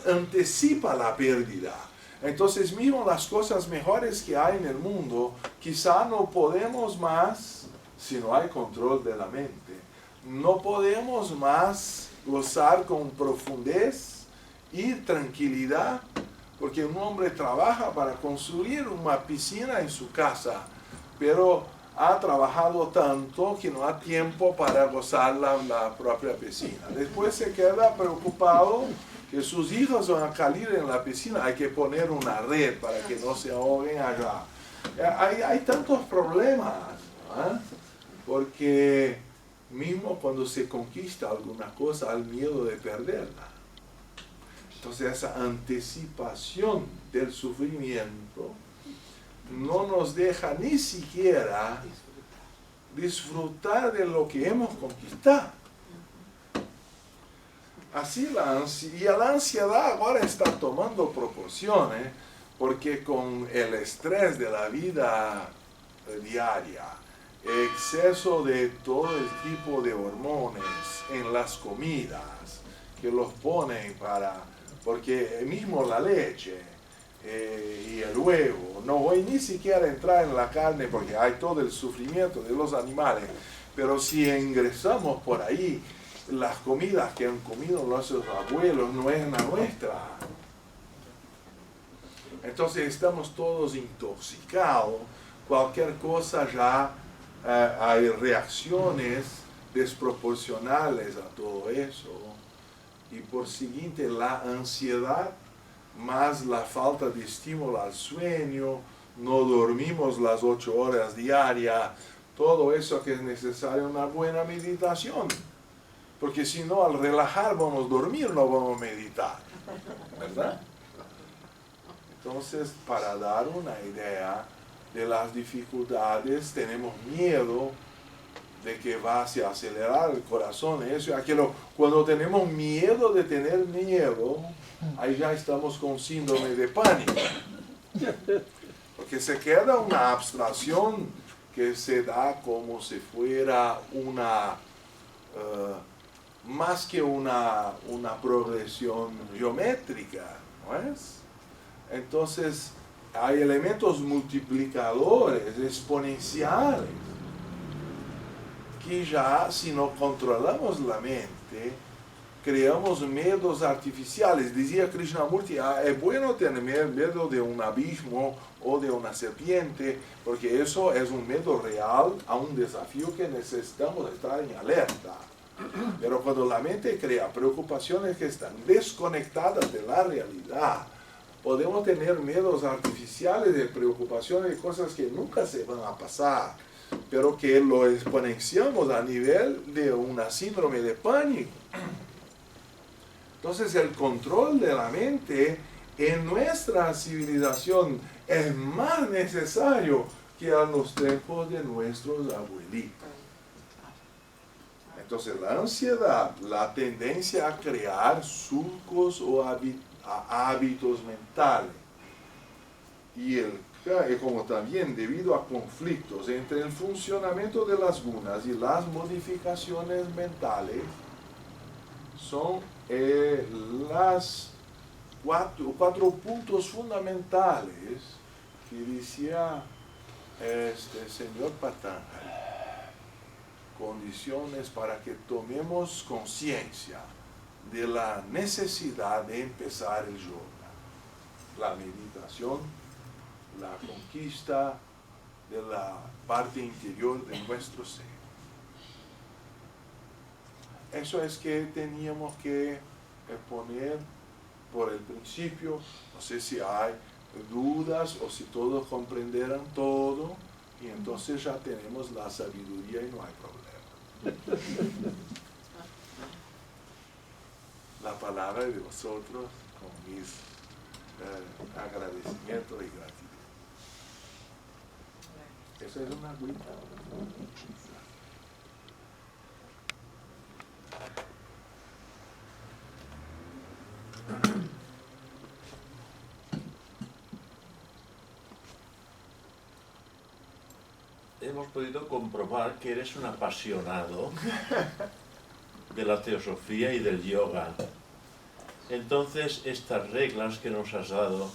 anticipa la pérdida. Entonces mismo las cosas mejores que hay en el mundo, quizá no podemos más si no hay control de la mente. No podemos más gozar con profundez y tranquilidad, porque un hombre trabaja para construir una piscina en su casa, pero ha trabajado tanto que no ha tiempo para gozar la propia piscina. Después se queda preocupado que sus hijos van a caer en la piscina, hay que poner una red para que no se ahoguen allá. Hay tantos problemas, ¿eh? Porque mismo cuando se conquista alguna cosa, hay miedo de perderla. Entonces esa anticipación del sufrimiento no nos deja ni siquiera disfrutar de lo que hemos conquistado. Así la ansiedad ahora está tomando proporciones, porque con el estrés de la vida diaria, exceso de todo el tipo de hormonas en las comidas que los ponen porque mismo la leche y el huevo, no voy ni siquiera a entrar en la carne porque hay todo el sufrimiento de los animales, pero si ingresamos por ahí, las comidas que han comido nuestros abuelos no es la nuestra. Entonces estamos todos intoxicados, cualquier cosa ya hay reacciones desproporcionales a todo eso, y por siguiente la ansiedad más la falta de estímulo al sueño, no dormimos las 8 horas diarias, todo eso que es necesario una buena meditación, porque si no al relajar vamos a dormir, no vamos a meditar, ¿verdad? Entonces, para dar una idea de las dificultades, tenemos miedo de que va a acelerar el corazón, eso y aquello. Cuando tenemos miedo de tener miedo, ahí ya estamos con síndrome de pánico. Porque se queda una abstracción que se da como si fuera más que una progresión geométrica, ¿no es? Entonces, hay elementos multiplicadores, exponenciales, que ya si no controlamos la mente, creamos miedos artificiales. Decía Krishnamurti, es bueno tener miedo de un abismo o de una serpiente, porque eso es un miedo real a un desafío que necesitamos estar en alerta. Pero cuando la mente crea preocupaciones que están desconectadas de la realidad, podemos tener miedos artificiales de preocupaciones de cosas que nunca se van a pasar, pero que lo exponenciamos a nivel de una síndrome de pánico. Entonces el control de la mente en nuestra civilización es más necesario que a los tiempos de nuestros abuelitos. Entonces la ansiedad, la tendencia a crear surcos o hábitos mentales, y como también debido a conflictos entre el funcionamiento de las gunas y las modificaciones mentales, son las cuatro puntos fundamentales que decía este señor Patanjali. Condiciones para que tomemos conciencia de la necesidad de empezar el yoga. La meditación, la conquista de la parte interior de nuestro ser. Eso es que teníamos que poner por el principio. No sé si hay dudas o si todos comprenderán todo, y entonces ya tenemos la sabiduría y no hay problema. La palabra de vosotros con mis agradecimientos y gratitud. Eso es una agüita. Hemos podido comprobar que eres un apasionado de la teosofía y del yoga. Entonces, estas reglas que nos has dado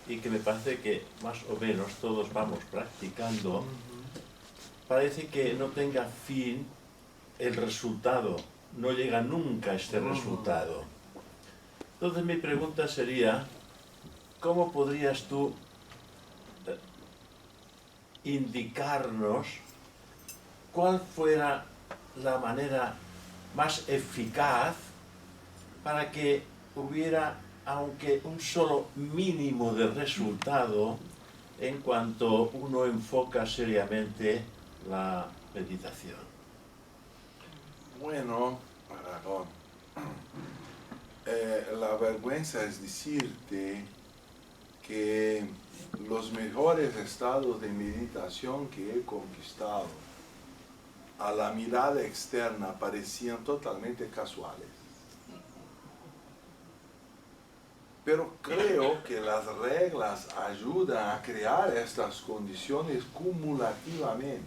y que me parece que más o menos todos vamos practicando, parece que no tenga fin el resultado, no llega nunca a este resultado. Entonces mi pregunta sería, ¿cómo podrías tú indicarnos cuál fuera la manera más eficaz para que hubiera, aunque un solo mínimo de resultado, en cuanto uno enfoca seriamente la meditación? Bueno, Aragón, la vergüenza es decirte que los mejores estados de meditación que he conquistado a la mirada externa parecían totalmente casuales. Pero creo que las reglas ayudan a crear estas condiciones cumulativamente.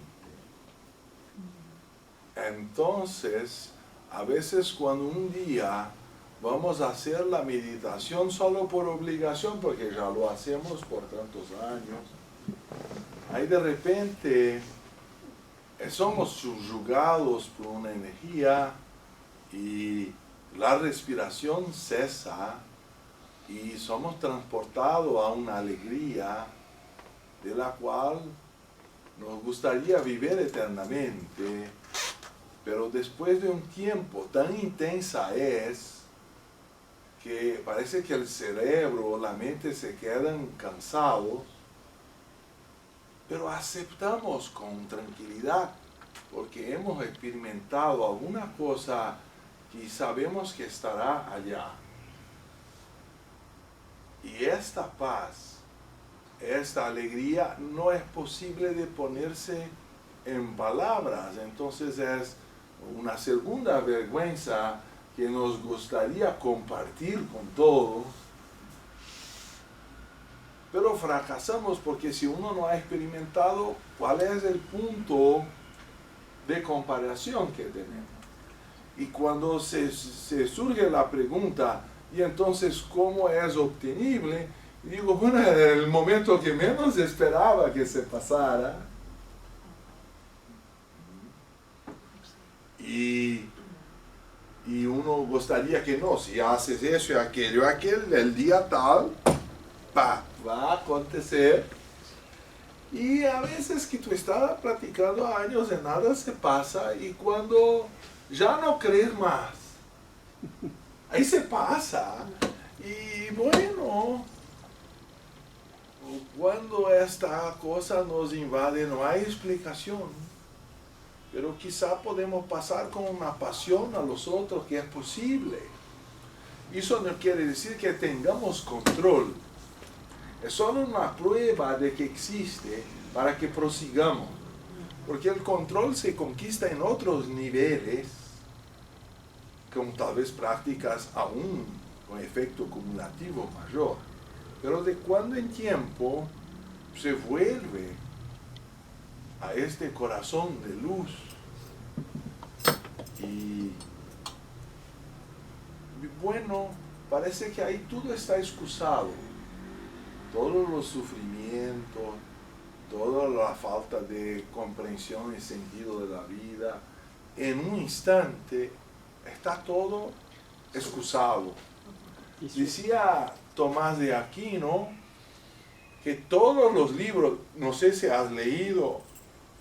Entonces, a veces cuando un día vamos a hacer la meditación solo por obligación, porque ya lo hacemos por tantos años, ahí de repente somos subyugados por una energía y la respiración cesa y somos transportados a una alegría de la cual nos gustaría vivir eternamente, pero después de un tiempo tan intensa es que parece que el cerebro o la mente se quedan cansados, pero aceptamos con tranquilidad porque hemos experimentado alguna cosa y sabemos que estará allá. Y esta paz, esta alegría no es posible de ponerse en palabras, entonces es una segunda vergüenza que nos gustaría compartir con todos, pero fracasamos porque si uno no ha experimentado, ¿cuál es el punto de comparación que tenemos? Y cuando se surge la pregunta, ¿y entonces cómo es obtenible? Y digo, bueno, en el momento que menos esperaba que se pasara. Y uno gustaría que no, si haces eso y aquello, el día tal, va a acontecer. Y a veces que tú estás practicando años de nada se pasa y cuando ya no crees más, ahí se pasa. Y bueno, cuando esta cosa nos invade no hay explicación. Pero quizá podemos pasar con una pasión a los otros que es posible. Eso no quiere decir que tengamos control. Es solo una prueba de que existe para que prosigamos. Porque el control se conquista en otros niveles, con tal vez prácticas aún con efecto cumulativo mayor. Pero de cuando en tiempo se vuelve a este corazón de luz. Y bueno, parece que ahí todo está excusado. Todos los sufrimientos, toda la falta de comprensión y sentido de la vida, en un instante está todo excusado. Decía Tomás de Aquino que todos los libros, no sé si has leído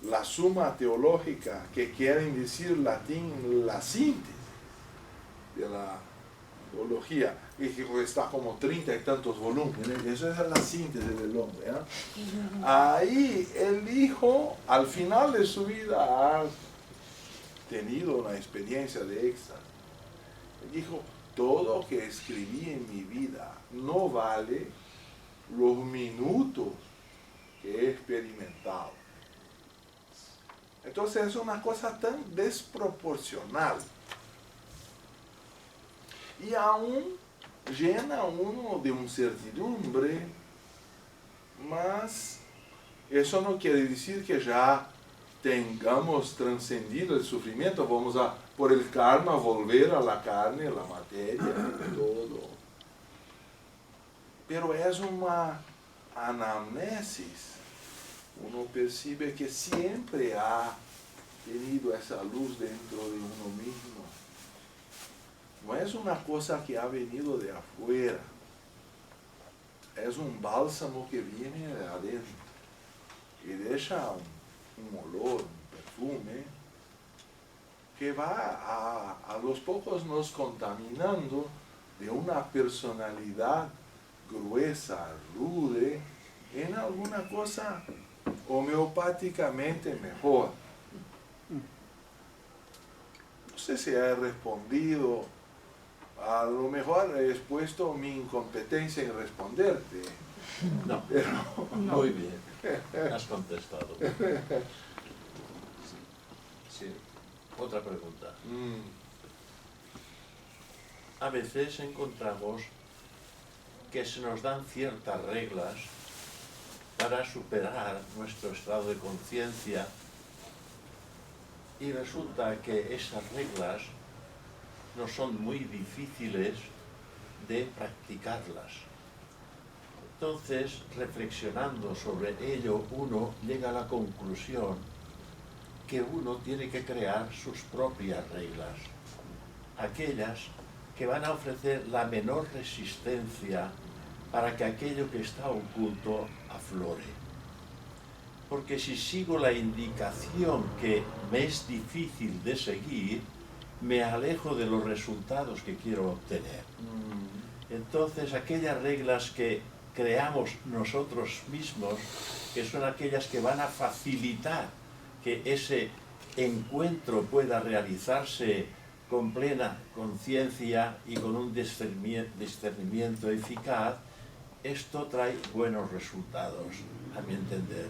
la Suma Teológica, que quieren decir latín la síntesis de la teología, y que está como 30 y tantos volúmenes, eso es la síntesis del hombre, ¿eh? Ahí el hijo al final de su vida ha tenido una experiencia de éxtasis. Dijo, todo lo que escribí en mi vida no vale los minutos que he experimentado. Entonces es una cosa tan desproporcional. Y aún llena uno de incertidumbre, mas eso no quiere decir que ya tengamos trascendido el sufrimiento, vamos a, por el karma, volver a la carne, la materia, todo. Pero es una anamnesis. Uno percibe que siempre ha tenido esa luz dentro de uno mismo. No es una cosa que ha venido de afuera. Es un bálsamo que viene de adentro y deja un olor, un perfume que va a los pocos nos contaminando de una personalidad gruesa, rude, en alguna cosa homeopáticamente mejor. No sé si he respondido, a lo mejor he expuesto mi incompetencia en responderte. No, Pero, muy bien, has contestado. Sí, otra pregunta. A veces encontramos que se nos dan ciertas reglas para superar nuestro estado de conciencia y resulta que esas reglas no son muy difíciles de practicarlas. Entonces, reflexionando sobre ello, uno llega a la conclusión que uno tiene que crear sus propias reglas, aquellas que van a ofrecer la menor resistencia para que aquello que está oculto aflore. Porque si sigo la indicación que me es difícil de seguir, me alejo de los resultados que quiero obtener. Entonces, aquellas reglas que creamos nosotros mismos, que son aquellas que van a facilitar que ese encuentro pueda realizarse con plena conciencia y con un discernimiento eficaz, esto trae buenos resultados, a mi entender.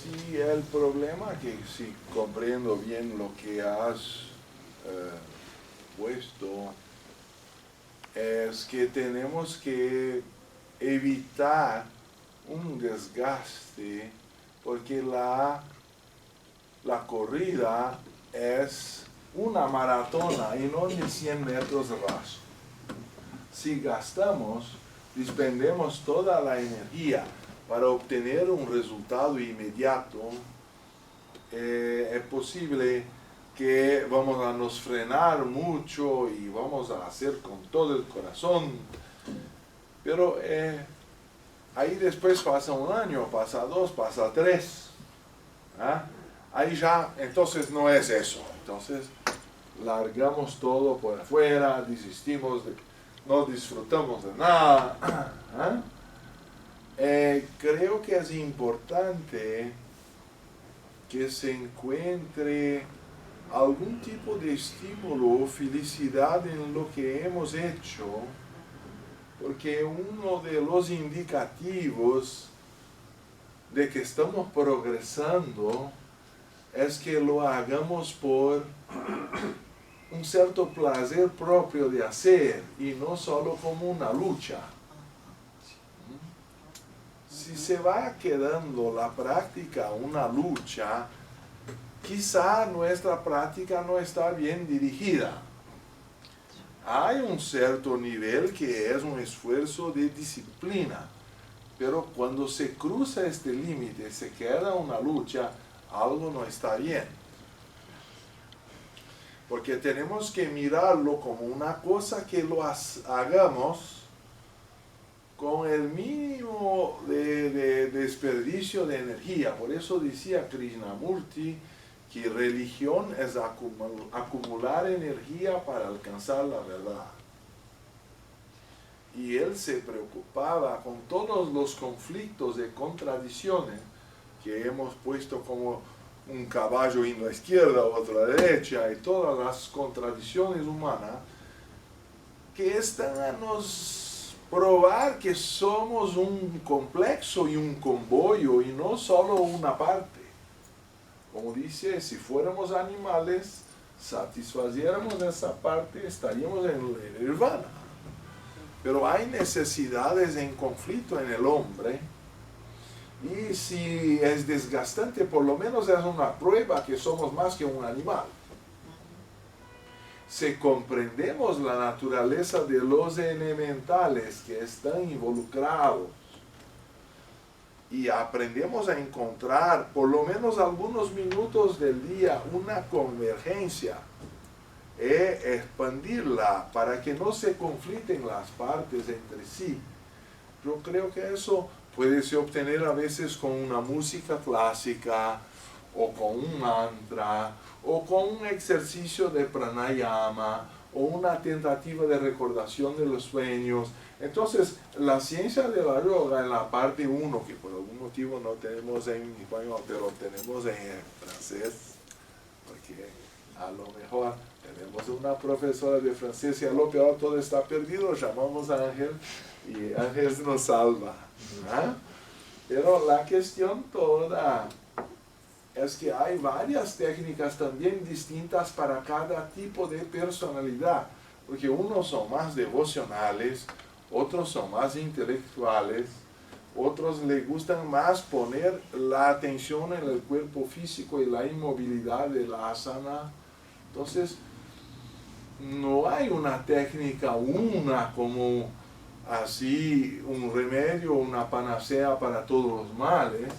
sí, el problema que si comprendo bien lo que has puesto es que tenemos que evitar un desgaste porque la corrida es una maratona y no de 100 metros raso. Si despendemos toda la energía para obtener un resultado inmediato, es posible que vamos a nos frenar mucho y vamos a hacer con todo el corazón. Pero ahí después pasa un año, pasa 2, pasa 3. ¿Ah? Ahí ya, entonces no es eso. Entonces largamos todo por afuera, desistimos, no disfrutamos de nada. ¿Ah? Creo que es importante que se encuentre algún tipo de estímulo o felicidad en lo que hemos hecho, porque uno de los indicativos de que estamos progresando es que lo hagamos por un cierto placer propio de hacer y no solo como una lucha. Si se va quedando la práctica una lucha, quizá nuestra práctica no está bien dirigida. Hay un cierto nivel que es un esfuerzo de disciplina, pero cuando se cruza este límite, se queda una lucha, algo no está bien. Porque tenemos que mirarlo como una cosa que lo hagamos con el mínimo de desperdicio de energía. Por eso decía Krishnamurti que religión es acumular energía para alcanzar la verdad. Y él se preocupaba con todos los conflictos de contradicciones que hemos puesto como un caballo en la izquierda, otro a la derecha, y todas las contradicciones humanas que están a nos probar que somos un complexo y un convoyo y no solo una parte. Como dice, si fuéramos animales, satisfaciéramos esa parte, estaríamos en el nirvana. Pero hay necesidades en conflicto en el hombre Y si es desgastante, por lo menos es una prueba que somos más que un animal. Si comprendemos la naturaleza de los elementales que están involucrados y aprendemos a encontrar por lo menos algunos minutos del día una convergencia y expandirla para que no se conflicten las partes entre sí, yo creo que eso puede se obtener a veces con una música clásica o con un mantra o con un ejercicio de pranayama o una tentativa de recordación de los sueños. Entonces, la ciencia de la yoga en la parte 1, que por algún motivo no tenemos en español, pero tenemos en francés, porque a lo mejor tenemos una profesora de francés y a lo peor todo está perdido, llamamos a Ángel y Ángel nos salva. ¿Ah? Pero la cuestión toda es que hay varias técnicas también distintas para cada tipo de personalidad, porque unos son más devocionales, otros son más intelectuales, otros les gustan más poner la atención en el cuerpo físico y la inmovilidad de la asana. Entonces, no hay una técnica una como así, un remedio, una panacea para todos los males.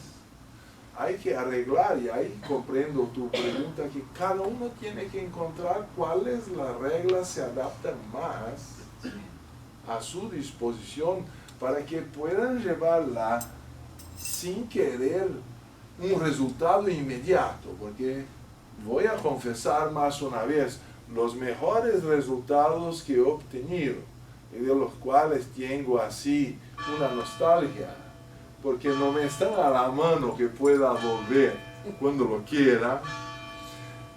Hay que arreglar, y ahí comprendo tu pregunta, que cada uno tiene que encontrar cuáles las reglas se adaptan más a su disposición para que puedan llevarla sin querer un resultado inmediato, porque voy a confesar más una vez, los mejores resultados que he obtenido y de los cuales tengo así una nostalgia, porque no me están a la mano que pueda volver cuando lo quiera,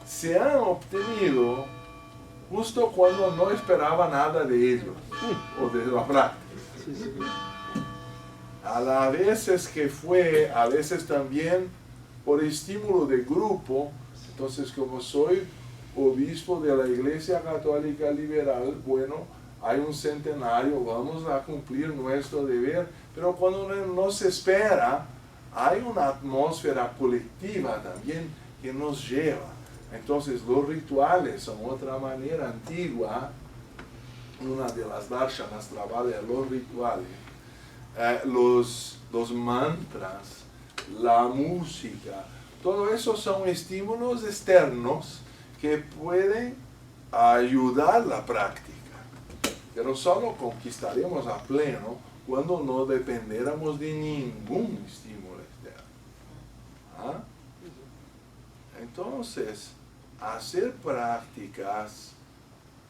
se han obtenido justo cuando no esperaba nada de ellos o de la práctica. A la veces que fue, a veces también por estímulo de grupo. Entonces, como soy obispo de la Iglesia Católica Liberal, bueno, hay un centenario, vamos a cumplir nuestro deber, pero cuando no se espera, hay una atmósfera colectiva también que nos lleva. Entonces, los rituales son otra manera antigua, una de las darshanas trabaja los rituales, los mantras, la música, todo eso son estímulos externos que pueden ayudar la práctica, pero solo conquistaremos a pleno cuando no dependiéramos de ningún estímulo externo. ¿Ah? Entonces, hacer prácticas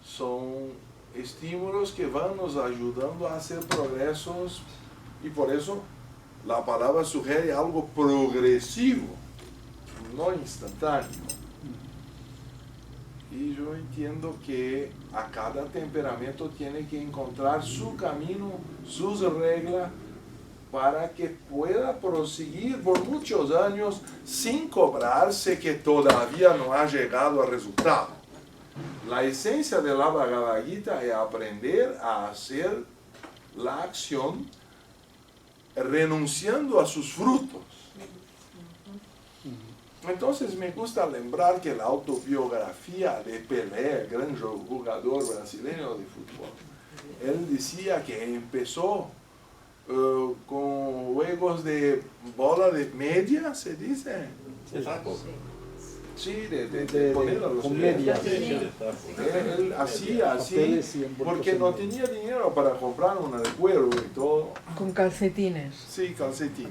son estímulos que van nos ayudando a hacer progresos, y por eso la palabra sugiere algo progresivo, no instantáneo. Y yo entiendo que a cada temperamento tiene que encontrar su camino, sus reglas, para que pueda proseguir por muchos años sin cobrarse que todavía no ha llegado al resultado. La esencia de la Bhagavad Gita es aprender a hacer la acción renunciando a sus frutos. Entonces me gusta lembrar que la autobiografía de Pelé, el gran jugador brasileño de fútbol, él decía que empezó con juegos de bola de media, ¿se dice? Sí, de poner a los con media. Él hacía así porque no tenía dinero para comprar una de cuero y todo. Con calcetines. Sí, calcetines.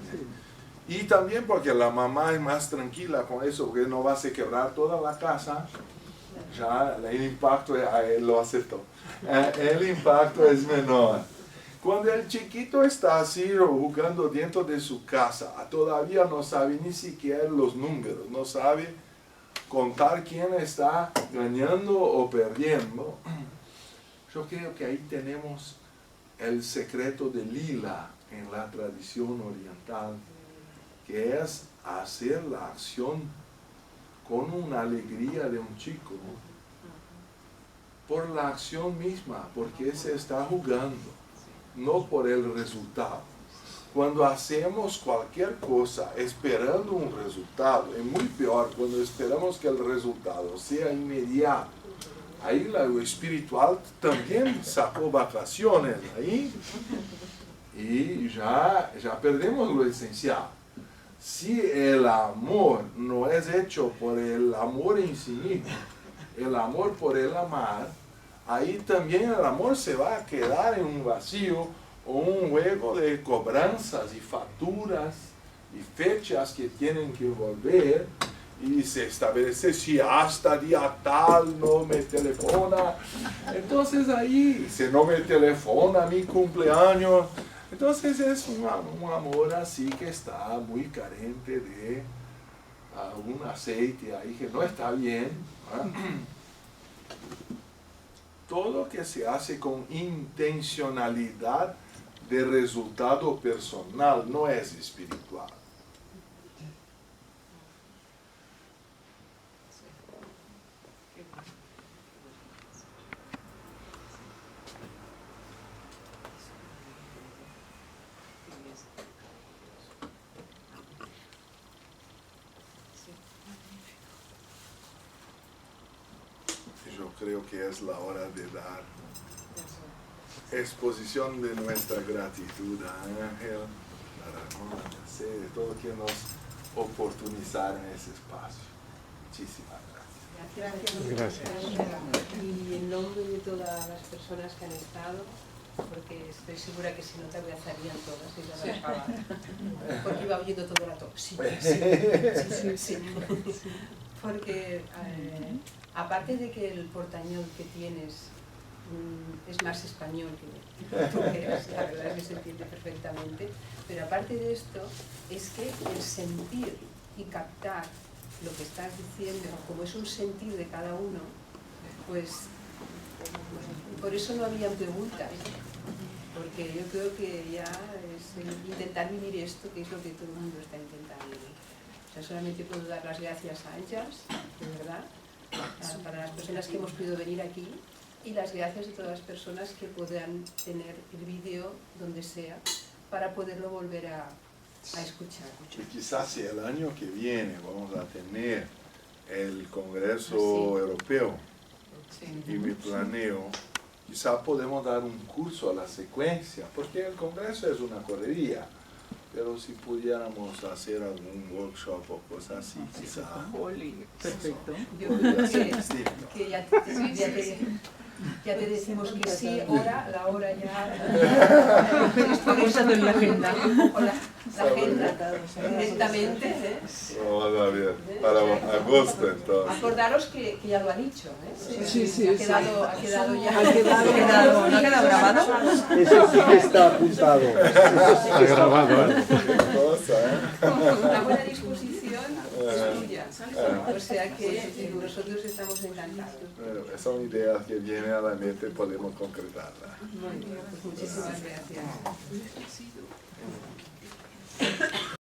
Y también porque la mamá es más tranquila con eso, porque no va a quebrar toda la casa. Ya el impacto, él lo aceptó. El impacto es menor. Cuando el chiquito está así jugando dentro de su casa, todavía no sabe ni siquiera los números, no sabe contar quién está ganando o perdiendo. Yo creo que ahí tenemos el secreto de lila en la tradición oriental, que es hacer la acción con una alegría de un chico, por la acción misma, porque se está jugando, no por el resultado. Cuando hacemos cualquier cosa esperando un resultado, es muy peor cuando esperamos que el resultado sea inmediato. Ahí lo espiritual también sacó vacaciones ahí y ya perdemos lo esencial. Si el amor no es hecho por el amor en sí mismo, el amor por el amar, ahí también el amor se va a quedar en un vacío o un juego de cobranzas y facturas y fechas que tienen que volver y se establece si hasta día tal no me telefona. Entonces ahí, si no me telefona mi cumpleaños, entonces es un amor así que está muy carente de un aceite ahí que no está bien. Todo que se hace con intencionalidad de resultado personal no es espiritual. Yo creo que es la hora de dar exposición de nuestra gratitud a Ángel, a Ramón, a Mercedes, de todo que nos oportunizaron ese espacio. Muchísimas gracias. Y en nombre de todas las personas que han estado, porque estoy segura que si no te abrazarían todas y las dejaban, porque iba oyendo todo el rato, sí. Porque aparte de que el portañol que tienes es más español que portugués, la verdad es que se entiende perfectamente, pero aparte de esto, es que el sentir y captar lo que estás diciendo, como es un sentir de cada uno, pues por eso no habían preguntas, porque yo creo que ya es intentar vivir esto, que es lo que todo el mundo está intentando vivir. O sea, solamente puedo dar las gracias a Ángels, de verdad, para las personas que hemos podido venir aquí, y las gracias a todas las personas que puedan tener el vídeo donde sea para poderlo volver a escuchar. Y quizás si el año que viene vamos a tener el Congreso Europeo y mi planeo, quizás podemos dar un curso a la secuencia, porque el Congreso es una correría, pero si pudiéramos hacer algún workshop o cosas así, quizás. Perfecto. Yo creo que ya te decimos que sí, la hora ya. Estamos en la agenda. La agenda, directamente. Vamos a ver, para agosto entonces. Acordaros que ya lo ha dicho, Sí. Ha quedado ya. ¿No ha quedado grabado? Eso sí que está apuntado. Está grabado, ¿eh? Qué cosa, La buena disposición es tuya. O sea que nosotros estamos encantados. Son ideas que vienen a la mente y podemos concretarlas. Muy bien, pues muchísimas gracias.